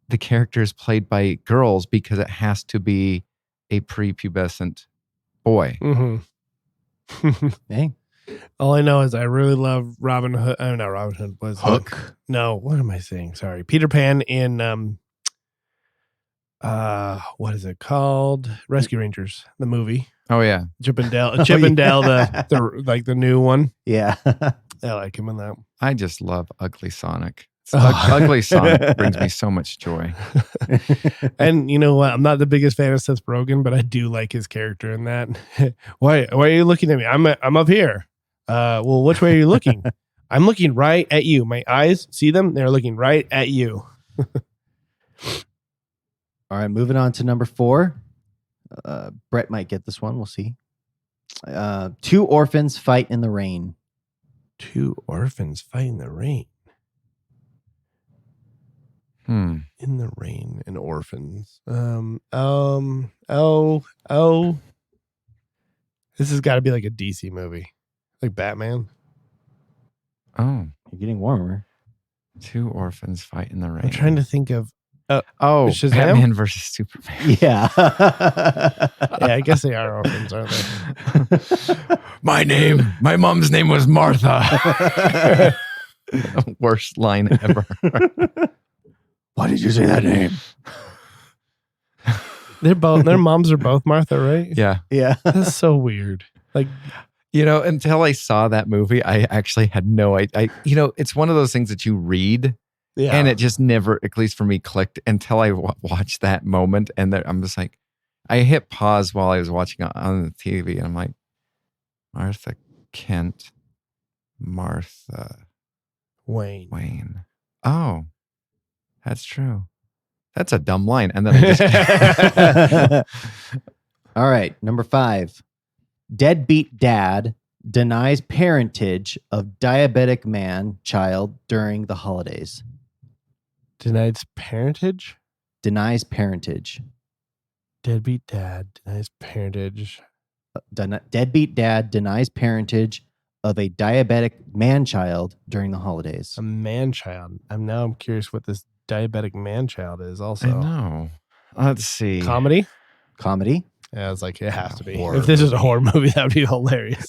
the character is played by girls because it has to be a prepubescent boy. Mm-hmm. Hey. All I know is I really love Robin Hood. Oh, not Robin Hood. Was Hook. No, what am I saying? Sorry. Peter Pan in what is it called? Rescue Rangers, the movie. Oh yeah. Chip and Dale, yeah. the new one. Yeah. I like him in that. I just love Ugly Sonic. Ugly Sonic brings me so much joy. And you know what? I'm not the biggest fan of Seth Rogen, but I do like his character in that. Why are you looking at me? I'm up here. Well, which way are you looking? I'm looking right at you. My eyes, see them? They're looking right at you. All right, moving on to number 4. Brett might get this one. We'll see. 2 orphans fight in the rain. 2 orphans fight in the rain. In the rain and orphans. This has got to be like a DC movie, like Batman. Oh, You're getting warmer. 2 orphans fight in the rain. I'm trying to think of. Shazam? Batman versus Superman. Yeah. Yeah, I guess they are orphans, aren't they? My mom's name was Martha. Worst line ever. Why did you say that name? Their moms are both Martha, right? Yeah. Yeah. That's so weird. Like, until I saw that movie, I actually had no idea. It's one of those things that you read yeah. and it just never, at least for me, clicked until I watched that moment. And I'm just like, I hit pause while I was watching on the TV and I'm like, Martha Kent, Martha Wayne. Oh, that's true. That's a dumb line. And then I just... All right, number 5. Deadbeat dad denies parentage of diabetic man-child during the holidays. Denies parentage? Denies parentage. Deadbeat dad denies parentage. Deadbeat dad denies parentage of a diabetic man-child during the holidays. A man-child. I'm curious what this diabetic man-child is also. I know. Let's see. Comedy? Comedy. Yeah, I was like, it has to be. Horror If this is a horror movie, that would be hilarious.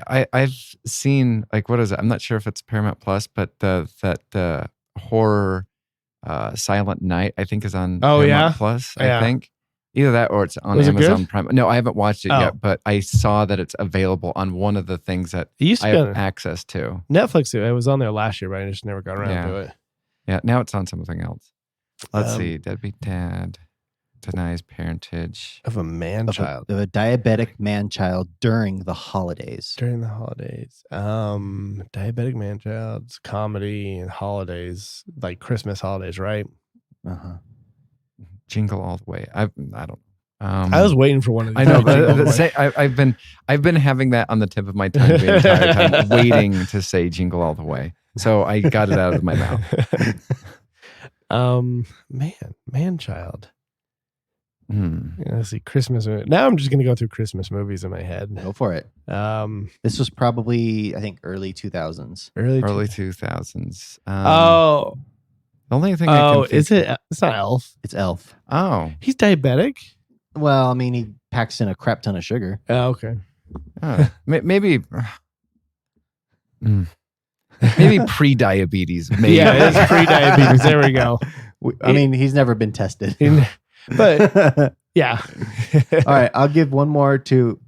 I've seen, like, what is it? I'm not sure if it's Paramount Plus, but that horror Silent Night, I think, is on Paramount Plus, I think. Either that or it's on Amazon Prime. No, I haven't watched it yet, but I saw that it's available on one of the things that I have access to. Netflix, it was on there last year, but I just never got around to it. Yeah, now it's on something else. Let's see. Deadbeat dad denies parentage of a man-child. Of a diabetic man-child during the holidays. During the holidays. Diabetic man-child's comedy and holidays, like Christmas holidays, right? Uh-huh. Jingle All the Way. I don't know. I was waiting for one of these. I know, but I've been having that on the tip of my tongue the entire time, waiting to say Jingle All the Way. So I got it out of my mouth. Man-child. Let's see, Christmas. Now I'm just going to go through Christmas movies in my head. Go for it. This was probably, I think, early 2000s. Early 2000s. The only thing is it? It's not Elf. It's Elf. Oh. He's diabetic? Well, I mean, he packs in a crap ton of sugar. Oh, okay. Maybe pre-diabetes. Maybe. Yeah, it's pre-diabetes. There we go. I mean, he's never been tested. But, yeah. All right, I'll give one more to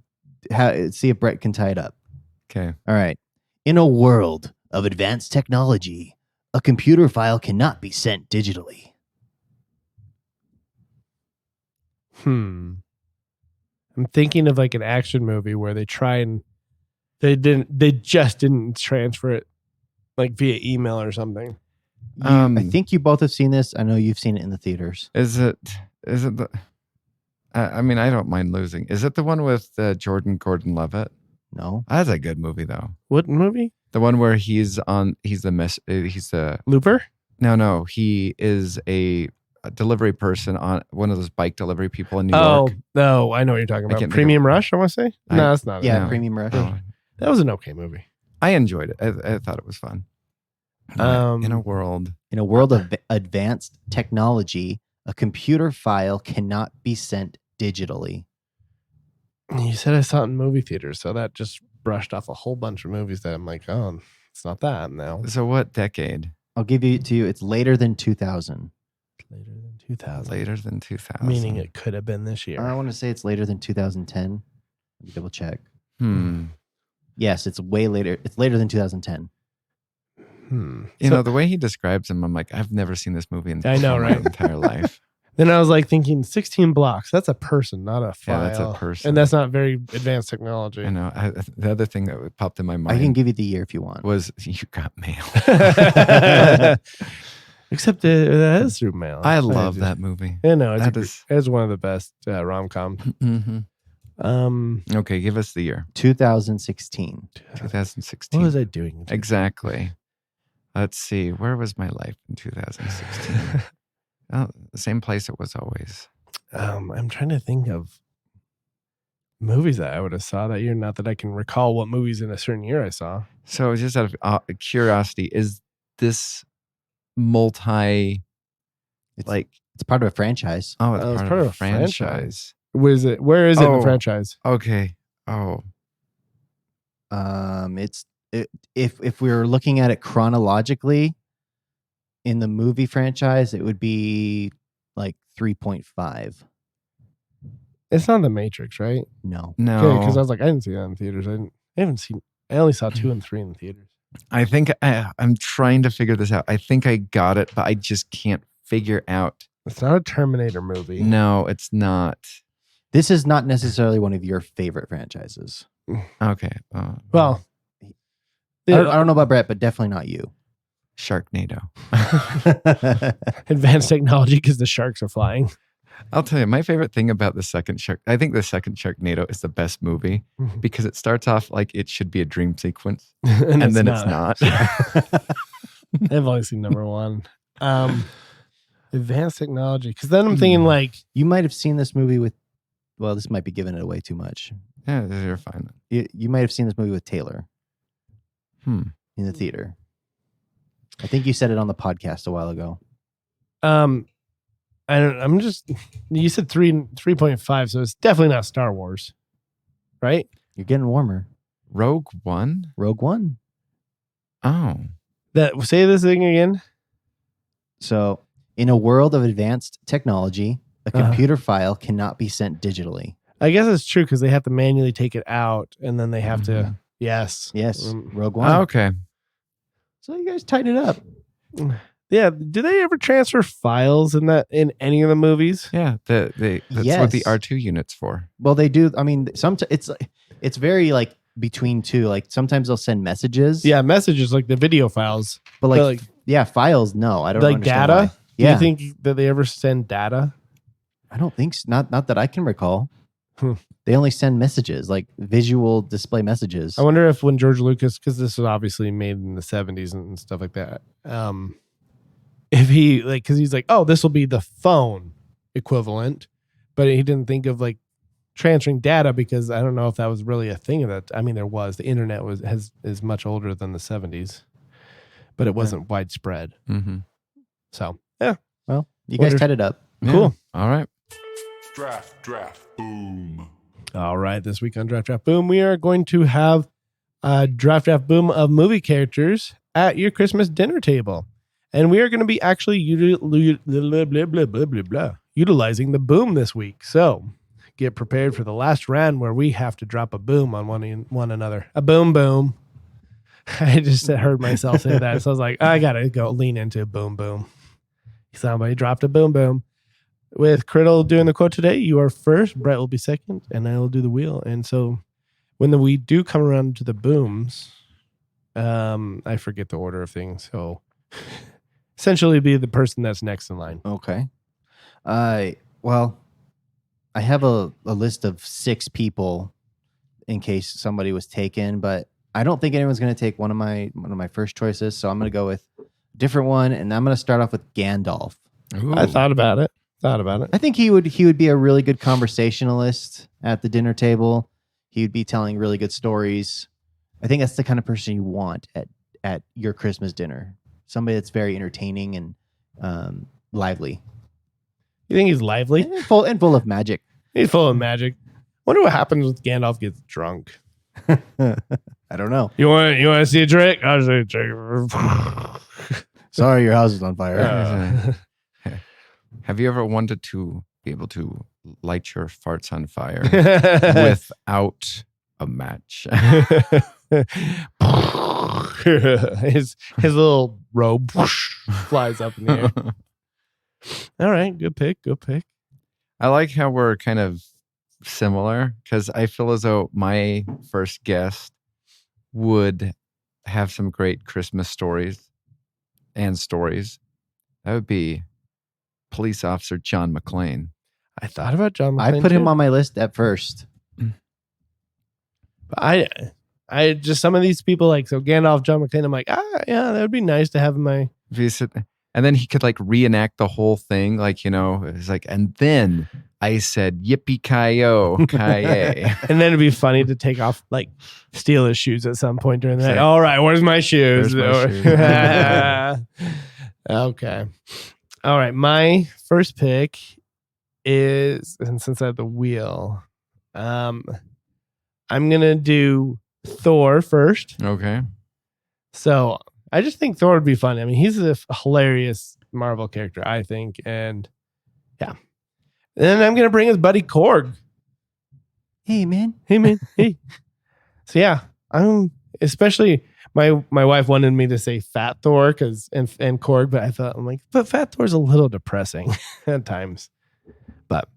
see if Brett can tie it up. Okay. All right. In a world of advanced technology, a computer file cannot be sent digitally. I'm thinking of like an action movie where they try and they just didn't transfer it like via email or something. I think you both have seen this. I know you've seen it in the theaters. Is it the I mean, I don't mind losing. Is it the one with Jordan Gordon-Levitt? No. That's a good movie though. What movie? The one where he's Looper? No, he is a delivery person on one of those bike delivery people in New York. Oh, no, I know what you're talking about. Premium Rush, I want to say? No, that's not it. Yeah, No. Premium Rush. Oh. That was an okay movie. I enjoyed it. I thought it was fun. In a world of advanced technology, a computer file cannot be sent digitally. You said I saw it in movie theaters, so that just brushed off a whole bunch of movies that I'm like, oh, it's not that now. So what decade? I'll give it to you. It's later than 2000. Later than 2000. Later than 2000. Meaning it could have been this year. I want to say it's later than 2010. Let me double check. Hmm. Yes, it's way later. It's later than 2010. You know, the way he describes them, I'm like, I've never seen this movie in I know, my right? entire life. Then I was like thinking 16 blocks. That's a person, not a file. Yeah, that's a person. And that's not very advanced technology. I know. The other thing that popped in my I mind can give you the year if you want. was You Got Mail. Except that is through mail. I love that movie. Yeah, no, That it's one of the best rom-coms. Mm-hmm. Okay, give us the year. 2016. 2016. What was I doing? Exactly. Let's see. Where was my life in 2016? Oh, the same place it was always. I'm trying to think of movies that I would have saw that year. Not that I can recall what movies in a certain year I saw. So just out of curiosity, is this multi It's part of a franchise. Oh, it's part of a franchise. Where is it in the franchise? Okay. Oh. If we were looking at it chronologically in the movie franchise, it would be like 3.5. It's not The Matrix, right? No. No. Because I was like, I didn't see that in theaters. I only saw 2 and 3 in the theaters. I think I'm trying to figure this out. I think I got it, but I just can't figure out. It's not a Terminator movie. No, it's not. This is not necessarily one of your favorite franchises. Okay. Well, I don't know about Brett, but definitely not you. Sharknado. advanced technology because the sharks are flying. I'll tell you, my favorite thing about the second Shark, I think the second Sharknado is the best movie because it starts off like it should be a dream sequence, and then it's not. I've only seen number 1. Advanced technology. Because then I'm thinking like... You might have seen this movie with... Well, this might be giving it away too much. Yeah, you're fine. You might have seen this movie with Taylor in the theater. I think you said it on the podcast a while ago. I'm just... You said 3.5, so it's definitely not Star Wars. Right? You're getting warmer. Rogue One? Rogue One. Oh. Say this thing again. So, in a world of advanced technology, a computer file cannot be sent digitally. I guess it's true because they have to manually take it out and then they have to... Yes. Rogue One. Okay. So you guys tighten it up. Yeah. Do they ever transfer files in any of the movies? Yeah. That's what the R2 unit's for. Well, they do. I mean, it's very like between two. Like sometimes they'll send messages. Yeah, messages like the video files. But files, no. I don't like understand data. why. Yeah. Do you think that they ever send data? I don't think so. Not that I can recall. They only send messages, like visual display messages. I wonder if when George Lucas, because this was obviously made in the 70s and stuff like that, if he because he's like, oh, this will be the phone equivalent, but he didn't think of like transferring data because I don't know if that was really a thing of that. I mean, there was. The internet is much older than the 70s, but it wasn't widespread. Mm-hmm. So yeah. Well, you guys tied it up. Yeah. Cool. All right. Draft, boom. All right. This week on Draft Boom, we are going to have a Draft Boom of movie characters at your Christmas dinner table. And we are going to be actually utilizing the boom this week. So get prepared for the last round where we have to drop a boom on one another. A boom, boom. I just heard myself say that. So I was like, I got to go lean into boom, boom. Somebody dropped a boom, boom. With Criddle doing the quote today, you are first, Brett will be second, and I will do the wheel. And so when we do come around to the booms, I forget the order of things. So essentially be the person that's next in line. Okay. Well, I have a list of 6 people in case somebody was taken, but I don't think anyone's going to take one of my first choices. So I'm going to go with a different one, and I'm going to start off with Gandalf. Ooh. I thought about it. I think he would be a really good conversationalist at the dinner table. He would be telling really good stories. I think that's the kind of person you want at your Christmas dinner. Somebody that's very entertaining and lively. You think he's lively? And full of magic. He's full of magic. Wonder what happens when Gandalf gets drunk. I don't know. You want to see a trick? I'll see a trick. Sorry, your house is on fire. Have you ever wanted to be able to light your farts on fire without a match? his little robe flies up in the air. All right, good pick. I like how we're kind of similar because I feel as though my first guest would have some great Christmas stories. That would be police officer John McClane. I thought about John McClane. I put him too. on my list at first. But I just some of these people like so Gandalf, John McClane. I'm like, yeah, that would be nice to have in my. If you sit, and then he could like reenact the whole thing, like it's like, and then I said yippee ki-yo, ki-yay. And then it'd be funny to take off, like, steal his shoes at some point during the night. Like, all right, where's my shoes? Where's my Okay. All right, my first pick is, and since I have the wheel, I'm gonna do Thor first. Okay. So I just think Thor would be fun. I mean, he's a hilarious Marvel character, I think, and yeah. And then I'm gonna bring his buddy Korg. Hey, man. Hey. So yeah, I'm especially my wife wanted me to say Fat Thor and Korg, but I thought but Fat Thor's a little depressing at times. But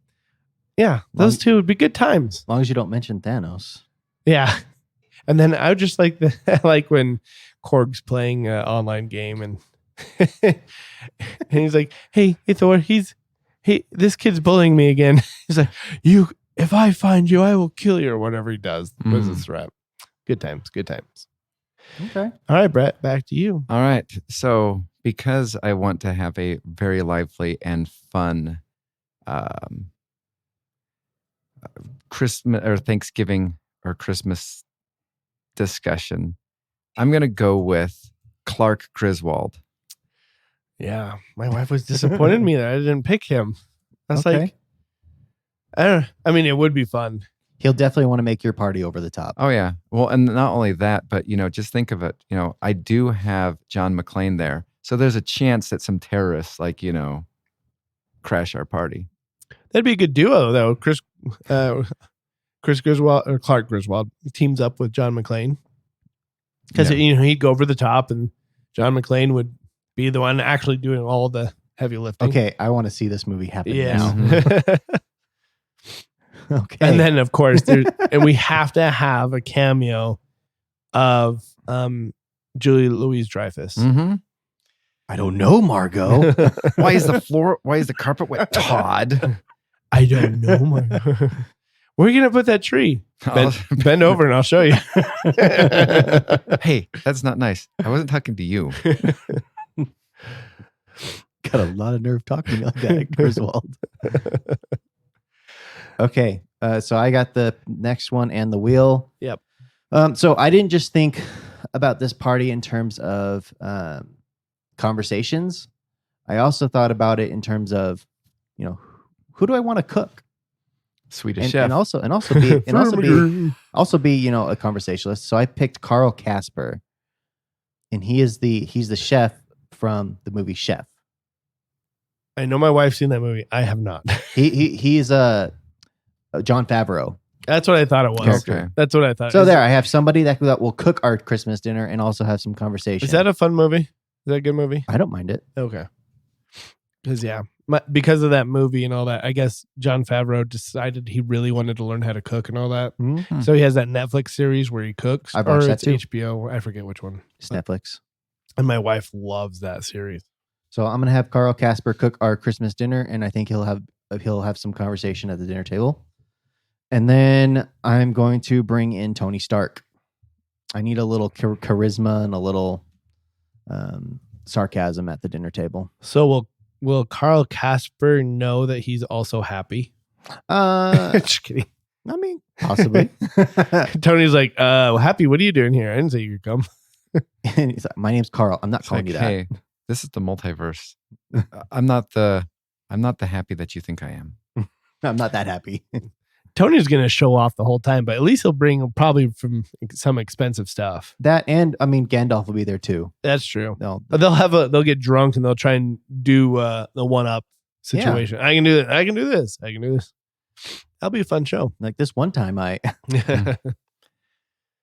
yeah, those two would be good times. As long as you don't mention Thanos. Yeah. And then I would just like like when Korg's playing an online game and and he's like, hey Thor, this kid's bullying me again. He's like, if I find you, I will kill you, or whatever he does. Was a threat. Good times. Okay. All right, Brett, back to you. All right. So because I want to have a very lively and fun Christmas or Thanksgiving or Christmas discussion, I'm going to go with Clark Griswold. Yeah, my wife was disappointed in me that I didn't pick him. I was Okay. like, I don't know. I mean, it would be fun. He'll definitely want to make your party over the top. Oh, yeah. Well, and not only that, but, just think of it. I do have John McClane there. So there's a chance that some terrorists, crash our party. That'd be a good duo, though. Chris Griswold or Clark Griswold teams up with John McClane because he'd go over the top, and John McClane would be the one actually doing all the heavy lifting. Okay, I want to see this movie happen Yeah. now. Okay. And then, of course, and we have to have a cameo of Julie Louis-Dreyfus. Mm-hmm. I don't know, Margot. Why is the carpet wet? Todd. I don't know. Where are you going to put that tree? Bend over and I'll show you. Hey, that's not nice. I wasn't talking to you. Got a lot of nerve talking like that, Griswold. Okay, so I got the next one and the wheel. Yep. So I didn't just think about this party in terms of conversations. I also thought about it in terms of, who do I want to cook? Swedish chef. And also be a conversationalist. So I picked Carl Casper, and he's the chef from the movie Chef. I know my wife's seen that movie. I have not. He's John Favreau. That's what I thought it was. Okay. That's what I thought. So I have somebody that will cook our Christmas dinner and also have some conversation. Is that a fun movie? Is that a good movie? I don't mind it. Okay. Because of that movie and all that, I guess John Favreau decided he really wanted to learn how to cook and all that. Mm-hmm. So he has that Netflix series where he cooks. I've watched that too. HBO. I forget which one. It's Netflix. And my wife loves that series. So I'm gonna have Carl Casper cook our Christmas dinner, and I think he'll have some conversation at the dinner table. And then I'm going to bring in Tony Stark. I need a little charisma and a little sarcasm at the dinner table. So will Carl Casper know that he's also happy? Just kidding. I mean, possibly. Tony's like, happy, what are you doing here? I didn't say you could come. And he's like, my name's Carl. I'm not It's calling like, you that. hey, this is the multiverse. I'm not the happy that you think I am. I'm not that happy. Tony's going to show off the whole time, but at least he'll bring probably from some expensive stuff. That, and I mean, Gandalf will be there too. That's true. No, They'll get drunk and they'll try and do the one up situation. I can do that. I can do this. I can do this. That'll be a fun show. like this one time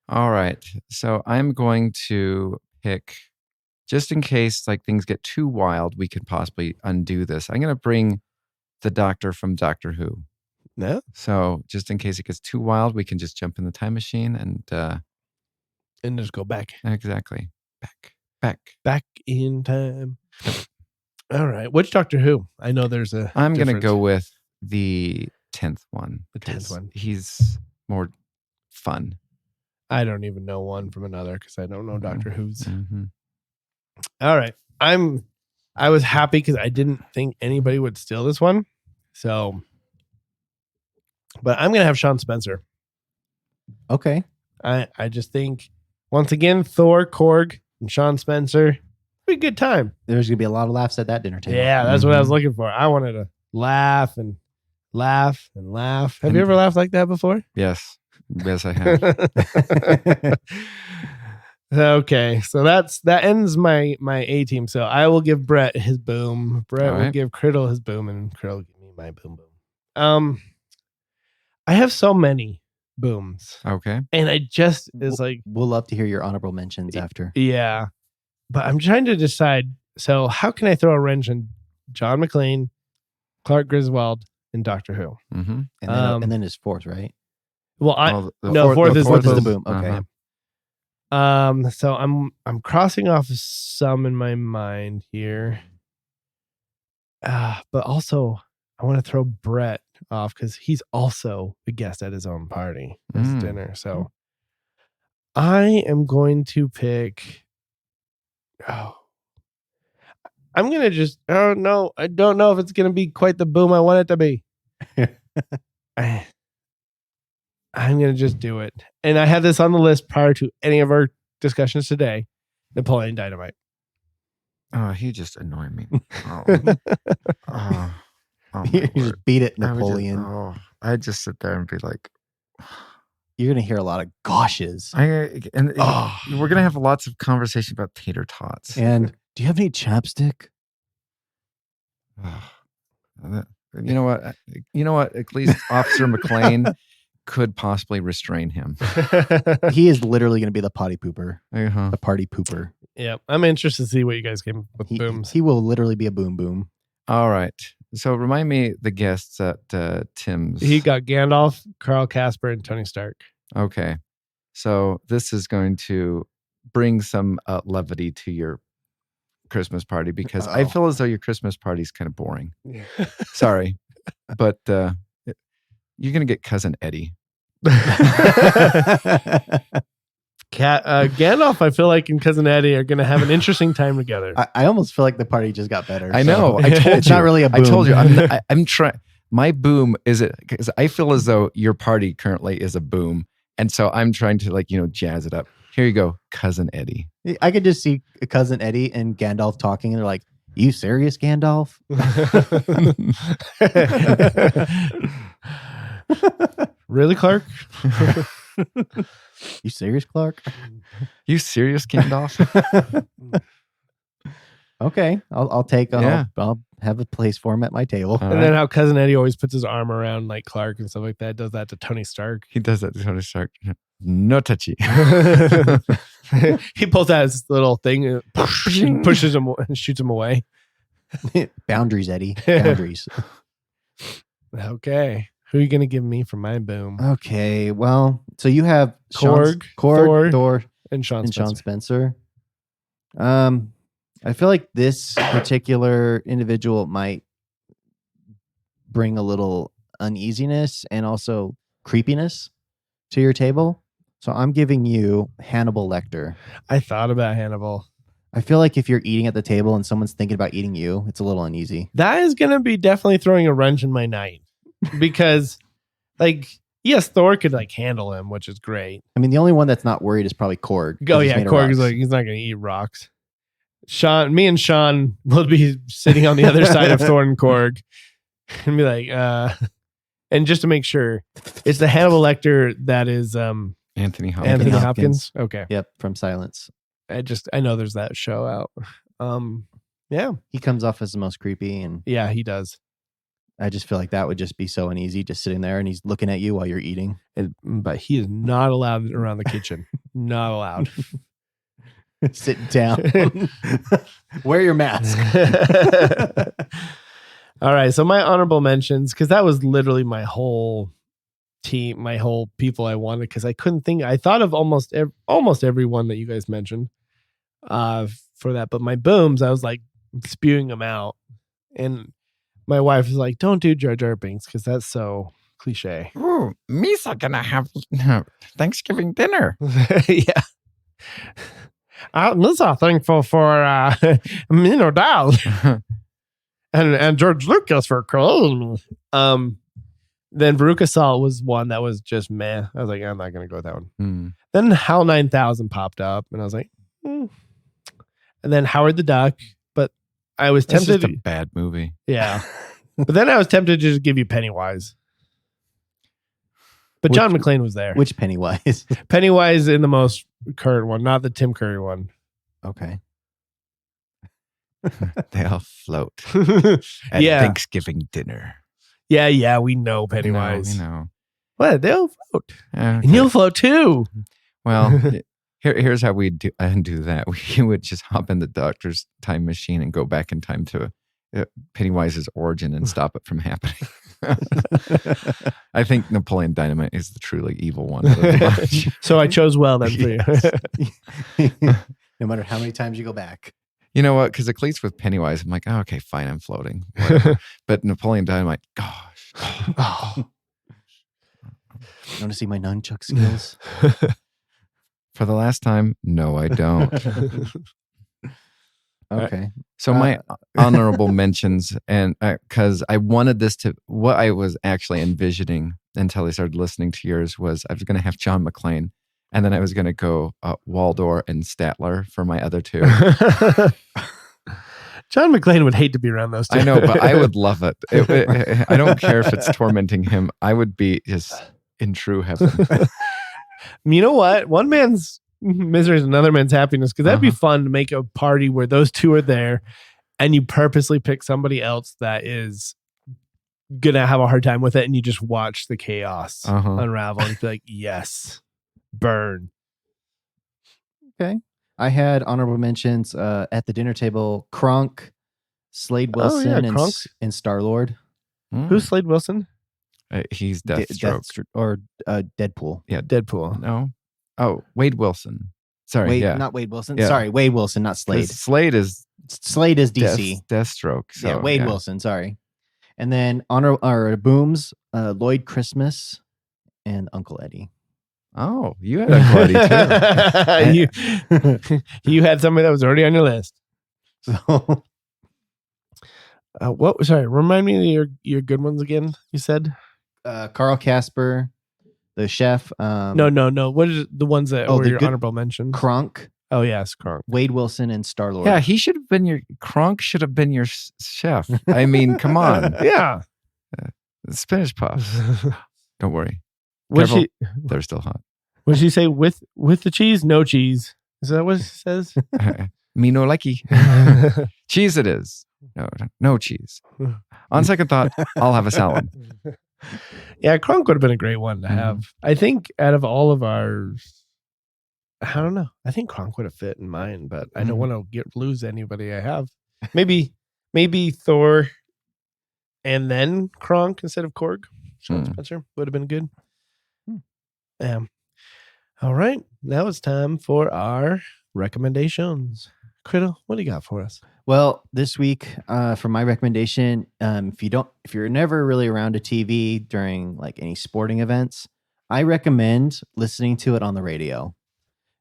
All right. So I'm going to pick, just in case like things get too wild, we could possibly undo this. I'm going to bring the Doctor from Doctor Who. No, So just in case it gets too wild, we can just jump in the time machine and and just go back exactly back. in time. All right, which Doctor Who? I know there's a. I'm going to difference. go with the 10th one. The 10th 'cause one. He's more fun. I don't even know one from another because I don't know Doctor Who's. Mhm. All right, I was happy because I didn't think anybody would steal this one. So, but I'm gonna have Sean Spencer. Okay. I just think once again Thor, Korg, and Sean Spencer be a good time. There's going to be a lot of laughs at that dinner table. Yeah, that's what I was looking for. I wanted to laugh and laugh and laugh. Have you ever laughed like that before? Yes, I have. Okay, so that ends my A team. So I will give Brett his boom. Brett All will right. give Criddle his boom, and Criddle will give me my boom boom. I have so many booms, Okay. and I just is like We'll love to hear your honorable mentions after. yeah, but I'm trying to decide. So how can I throw a wrench in John McClane, Clark Griswold, and Doctor Who? Mm-hmm. And then his fourth, right? Well, the fourth is Fourth the is the boom. boom. Okay. Uh-huh. So I'm crossing off some in my mind here. But also I want to throw Brett off because he's also a guest at his own party, his dinner. So I am going to pick. Oh, I'm gonna just. Oh no, I don't know if it's gonna be quite the boom I want it to be. I'm gonna just do it, and I had this on the list prior to any of our discussions today. Napoleon Dynamite. Oh, he just annoyed me. Oh, oh my You just word. beat it, I would Napoleon. I'd just sit there and be like, You're going to hear a lot of goshes. we're gonna have lots of conversation about tater tots. And do you have any chapstick? You know what? At least Officer McLean could possibly restrain him. He is literally going to be the potty pooper, Uh-huh. the party pooper. Yeah, I'm interested to see what you guys came with booms. He will literally be a boom boom. All right. So remind me the guests at Tim's. He got Gandalf, Carl Casper, and Tony Stark. Okay. So this is going to bring some levity to your Christmas party because I feel as though your Christmas party is kind of boring. Sorry, but you're going to get Cousin Eddie. Gandalf, I feel like, and Cousin Eddie are going to have an interesting time together. I almost feel like the party just got better. I know. I told It's you. not really a boom. I told you. I'm trying. My boom is it because I feel as though your party currently is a boom, and so I'm trying to jazz it up. Here you go, Cousin Eddie. I could just see Cousin Eddie and Gandalf talking, and they're like, "You serious, Gandalf?" Really, Clark? You serious, Clark? You serious, Gandalf? Okay, I'll take. Yeah. I'll have a place for him at my table. All And right. then how Cousin Eddie always puts his arm around like Clark and stuff like that. Does that to Tony Stark. He does that to Tony Stark. No touchy. He pulls out his little thing and pushes him and shoots him away. Boundaries, Eddie. Boundaries. Okay. Who are you going to give me for my boom? Okay, well, so you have Korg, Thor, And Sean and Spencer. Sean Spencer. I feel like this particular individual might bring a little uneasiness and also creepiness to your table. So I'm giving you Hannibal Lecter. I thought about Hannibal. I feel like if you're eating at the table and someone's thinking about eating you, it's a little uneasy. That is going to be definitely throwing a wrench in my night because, yes, Thor could handle him, which is great. I mean, the only one that's not worried is probably Korg. Oh 'cause he's yeah, made of Korg is rocks. he's not going to eat rocks. Me and Sean will be sitting on the other side of Thor and Korg and be like, and just to make sure, it's the Hannibal Lecter that is Anthony Hopkins. Anthony Hopkins. Hopkins. Okay, Yep, from Silence. I know there's that show out. Yeah, He comes off as the most creepy, and yeah, he does. I just feel like that would just be so uneasy, just sitting there and he's looking at you while you're eating. But he is not allowed around the kitchen. Not allowed. Sitting down. Wear your mask. All right. So my honorable mentions, because that was literally my whole team, my whole people I wanted, because I couldn't think. I thought of almost every one that you guys mentioned for that. But my booms, I was like spewing them out. And my wife was like, don't do Jar Jar Binks because that's so cliche. Ooh, Misa gonna have Thanksgiving dinner. Yeah. I'm so thankful for Dal and George Lucas for calling me. Then Veruca Salt was one that was just meh. I was like, I'm not gonna go with that one. Then HAL 9000 popped up, and I was like, And then Howard the Duck, but I was That's tempted. just a bad movie. Yeah, but then I was tempted to just give you Pennywise. But John McClane was there. Which Pennywise? Pennywise in the most current one, not the Tim Curry one. Okay. They'll float at Yeah. Thanksgiving dinner. Yeah, we know Pennywise. You know. What? They'll float. Okay. And you'll float too. Well, here's how we do that. We would just hop in the doctor's time machine and go back in time to Pennywise's origin and stop it from happening. I think Napoleon Dynamite is the truly evil one. Of the bunch. So I chose well then for you. No matter how many times you go back. You know what? Because it cleats with Pennywise. I'm like, oh, okay, fine, I'm floating. Whatever. But Napoleon Dynamite, gosh. Oh. You want to see my nunchuck skills? For the last time, no, I don't. Okay. So my honorable mentions, and because I wanted this to, what I was actually envisioning until I started listening to yours was I was going to have John McClane, and then I was going to go Waldor and Statler for my other two. John McClane would hate to be around those two. I know, but I would love it. I don't care if it's tormenting him. I would be just in true heaven. You know what? One man's misery is another man's happiness, because that'd be fun to make a party where those two are there and you purposely pick somebody else that is gonna have a hard time with it, and you just watch the chaos unravel and be like, yes, burn. Okay. I had honorable mentions at the dinner table: Kronk, Slade Wilson, and Star-Lord. Who's Slade Wilson? He's Deathstroke. Deadpool. Yeah, Deadpool. No. Oh, Wade Wilson. Sorry, Not Wade Wilson. Yeah. Sorry, Wade Wilson, not Slade. Slade is DC. Deathstroke. So, Wade Wilson. Sorry. And then booms, Lloyd Christmas and Uncle Eddie. Oh, you had Uncle Eddie too. You had somebody that was already on your list. So, Sorry, remind me of your good ones again. You said Carl Casper, the chef. No. What is the ones that were your honorable mentions? Kronk. Oh yes, Kronk. Wade Wilson and Star-Lord. Yeah, he should have been Kronk should have been your chef. I mean, come on. Yeah. Spinach puffs. Don't worry. Would she? They're still hot. Would she say with the cheese? No cheese. Is that what it says? Me no likey. Cheese it is. No cheese. On second thought, I'll have a salad. Yeah, Kronk would have been a great one to have. I think out of all of ours, I don't know. I think Kronk would have fit in mine, but I don't want to lose anybody I have. Maybe Thor and then Kronk instead of Korg. Sean Spencer would have been good. All right. Now it's time for our recommendations. Criddle, what do you got for us? Well, this week, for my recommendation, if you're never really around a TV during like any sporting events, I recommend listening to it on the radio.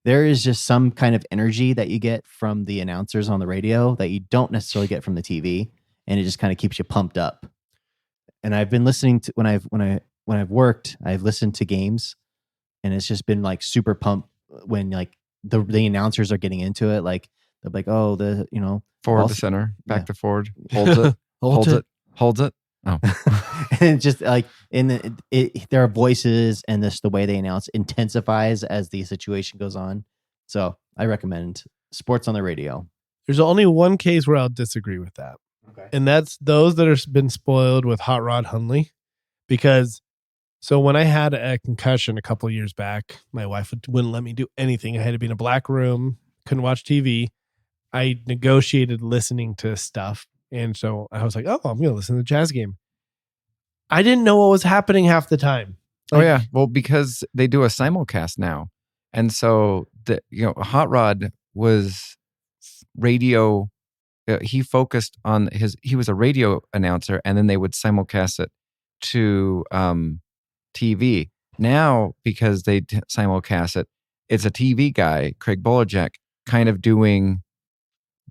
There is just some kind of energy that you get from the announcers on the radio that you don't necessarily get from the TV, and it just kind of keeps you pumped up. And I've been listening to when I've worked, I've listened to games, and it's just been like super pumped when like the announcers are getting into it, like. They're like, oh, forward to center, back to forward, holds it, holds it. Oh, and just like there are voices, and the way they announce intensifies as the situation goes on. So I recommend sports on the radio. There's only one case where I'll disagree with that. Okay. And that's those that have been spoiled with Hot Rod Hundley. Because so when I had a concussion a couple of years back, my wife wouldn't let me do anything. I had to be in a black room, couldn't watch TV. I negotiated listening to stuff. And so I was like, oh, I'm going to listen to the Jazz game. I didn't know what was happening half the time. Oh yeah, well, because they do a simulcast now, and so Hot Rod was radio. He focused on he was a radio announcer, and then they would simulcast it to TV. Now, because they simulcast it, it's a TV guy, Craig Bolajek, kind of doing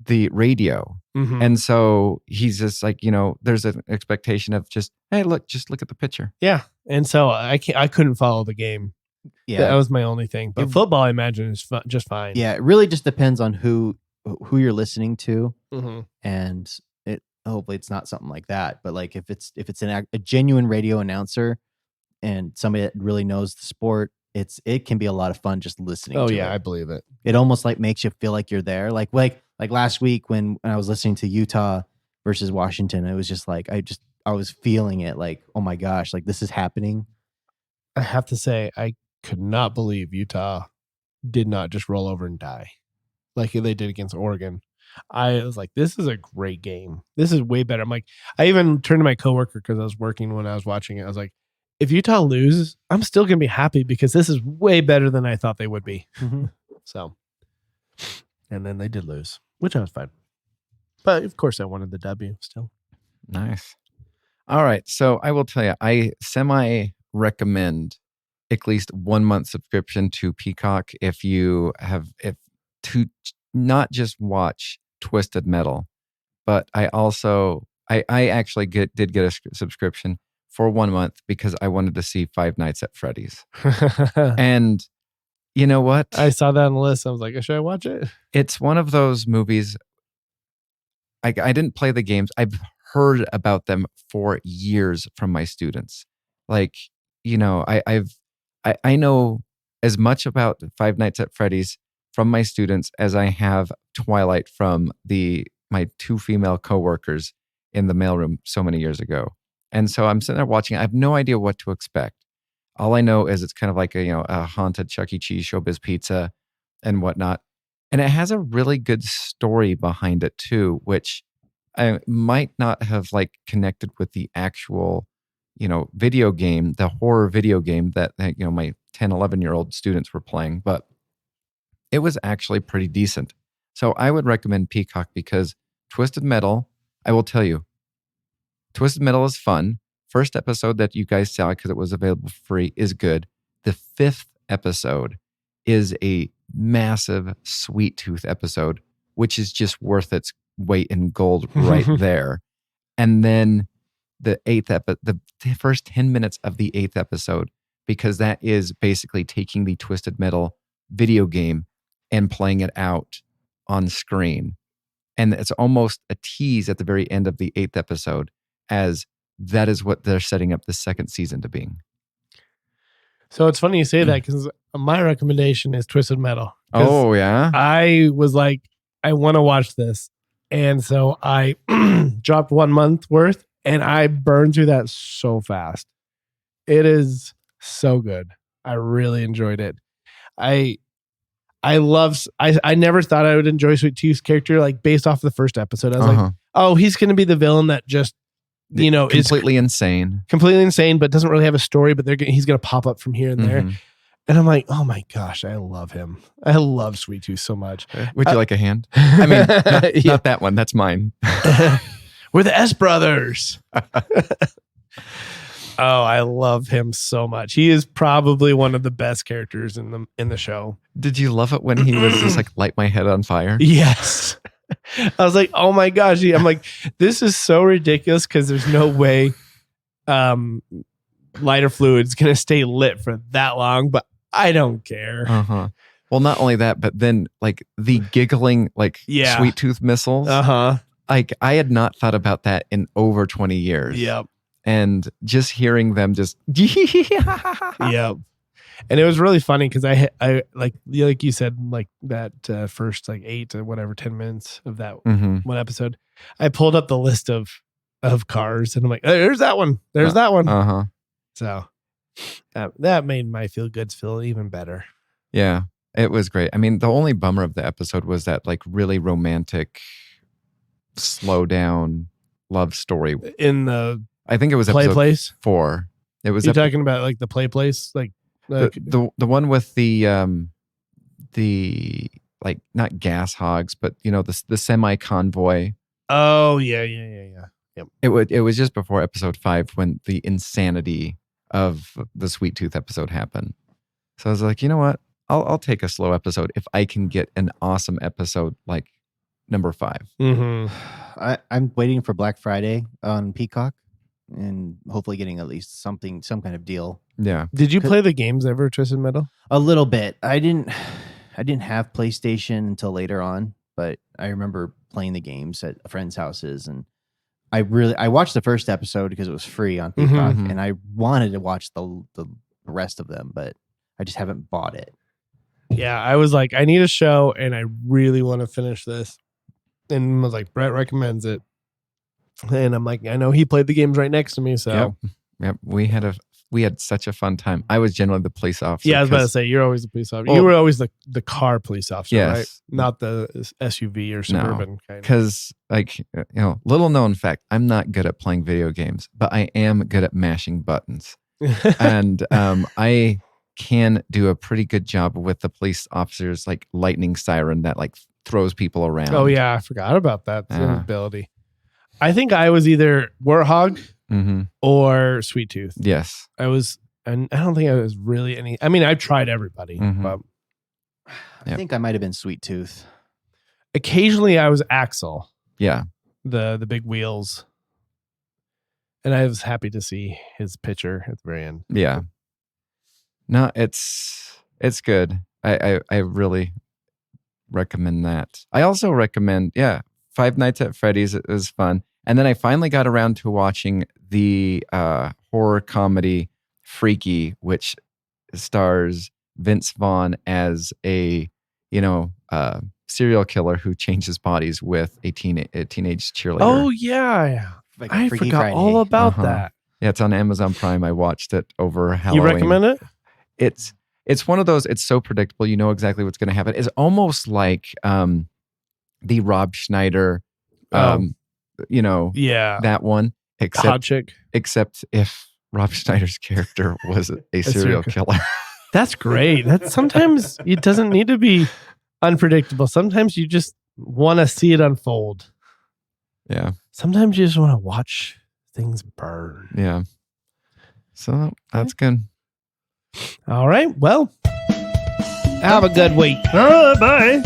the radio. Mm-hmm. And so he's just like, there's an expectation of just, hey, just look at the picture. Yeah. And so I couldn't follow the game. Yeah. That was my only thing. But football, I imagine, is just fine. Yeah. It really just depends on who you're listening to. Mm-hmm. And hopefully it's not something like that. But like if it's a genuine radio announcer and somebody that really knows the sport, it can be a lot of fun just listening to it. I believe it. It almost like makes you feel like you're there. Like last week when I was listening to Utah versus Washington, it was just like I was feeling it like, oh my gosh, like this is happening. I have to say, I could not believe Utah did not just roll over and die like they did against Oregon. I was like, this is a great game. This is way better. I'm like, I even turned to my coworker because I was working when I was watching it. I was like, if Utah loses, I'm still going to be happy because this is way better than I thought they would be. Mm-hmm. So, and then they did lose, which I was fine. But of course, I wanted the W still. Nice. All right. So I will tell you, I recommend at least 1 month subscription to Peacock if to not just watch Twisted Metal, but I actually did get a subscription for 1 month because I wanted to see Five Nights at Freddy's. And you know what? I saw that on the list. I was like, should I watch it? It's one of those movies. I didn't play the games. I've heard about them for years from my students. Like, I know as much about Five Nights at Freddy's from my students as I have Twilight from my two female coworkers in the mailroom so many years ago. And so I'm sitting there watching. I have no idea what to expect. All I know is it's kind of like a haunted Chuck E. Cheese Showbiz Pizza and whatnot. And it has a really good story behind it too, which I might not have connected with the actual, video game, the horror video game that my 10, 11-year-old students were playing, but it was actually pretty decent. So I would recommend Peacock because Twisted Metal, I will tell you, Twisted Metal is fun. First episode that you guys saw because it was available for free is good. The 5th episode is a massive sweet tooth episode, which is just worth its weight in gold right there. And then the first 10 minutes of the 8th episode, because that is basically taking the Twisted Metal video game and playing it out on screen. And it's almost a tease at the very end of the 8th episode as that is what they're setting up the second season to being. So it's funny you say that because my recommendation is Twisted Metal. Oh, yeah? I was like, I want to watch this. And so I dropped 1 month worth and I burned through that so fast. It is so good. I really enjoyed it. I never thought I would enjoy Sweet Tooth's character based off the first episode. I was like, oh, he's going to be the villain that just is completely insane, but doesn't really have a story. But he's going to pop up from here and there. And I'm like, oh my gosh, I love him. I love Sweet Tooth so much. Would you like a hand? I mean, not that one. That's mine. We're the S brothers. Oh, I love him so much. He is probably one of the best characters in the show. Did you love it when he was just light my head on fire? Yes. I was like, oh my gosh. I'm like, this is so ridiculous because there's no way lighter fluid is going to stay lit for that long, but I don't care. Well, not only that, but then the giggling, Sweet Tooth missiles. I had not thought about that in over 20 years. Yep. And just hearing them just, yep. And it was really funny because I like you said, like that first like 8 or whatever 10 minutes of that one episode, I pulled up the list of cars and I'm like, there's that one, there's that one. So that made my feel goods feel even better. Yeah, it was great. I mean, the only bummer of the episode was that like really romantic, slow down love story in the I think it was play episode place 4. It was you talking about like the play place, like the one with the like not gas hogs, but you know the semi convoy. Oh yeah. Yep. It was just before episode 5 when the insanity of the Sweet Tooth episode happened. So I was like, you know what? I'll take a slow episode if I can get an awesome episode like number 5. I'm waiting for Black Friday on Peacock and hopefully getting at least some kind of deal. Yeah. Did you play the games ever, Twisted Metal? A little bit. I didn't have PlayStation until later on, but I remember playing the games at friends' houses, and I watched the first episode because it was free on Peacock, and I wanted to watch the rest of them, but I just haven't bought it. Yeah, I was like, I need a show, and I really want to finish this. And was like, Brett recommends it, and I'm like, I know he played the games right next to me, so yep. We had such a fun time. I was generally the police officer. Yeah, I was about to say, you're always the police officer. You were always the car police officer, right? Not the SUV or Suburban kind. Because, like, you know, little known fact, I'm not good at playing video games, but I am good at mashing buttons. And I can do a pretty good job with the police officer's, like, lightning siren that, like, throws people around. Oh, yeah. I forgot about that ability. I think I was either Warthog or Sweet Tooth. Yes. And I don't think I was really any. I mean, I've tried everybody, but I think I might have been Sweet Tooth. Occasionally, I was Axel. Yeah, the big wheels, and I was happy to see his picture at the very end. Yeah, no, it's good. I really recommend that. I also recommend Five Nights at Freddy's. It was fun, and then I finally got around to watching the horror comedy Freaky, which stars Vince Vaughn as a serial killer who changes bodies with a teenage cheerleader. Oh yeah, Like I Freaky forgot Friday. all about that. Yeah, it's on Amazon Prime. I watched it over Halloween. You recommend it? It's one of those. It's so predictable. You know exactly what's going to happen. It's almost like the Rob Schneider, that one. Hot chick. Except if Rob Schneider's character was a serial killer. That's great. Sometimes it doesn't need to be unpredictable. Sometimes you just want to see it unfold. Yeah. Sometimes you just want to watch things burn. Yeah. So that's good. All right. Well, have a good week. Bye.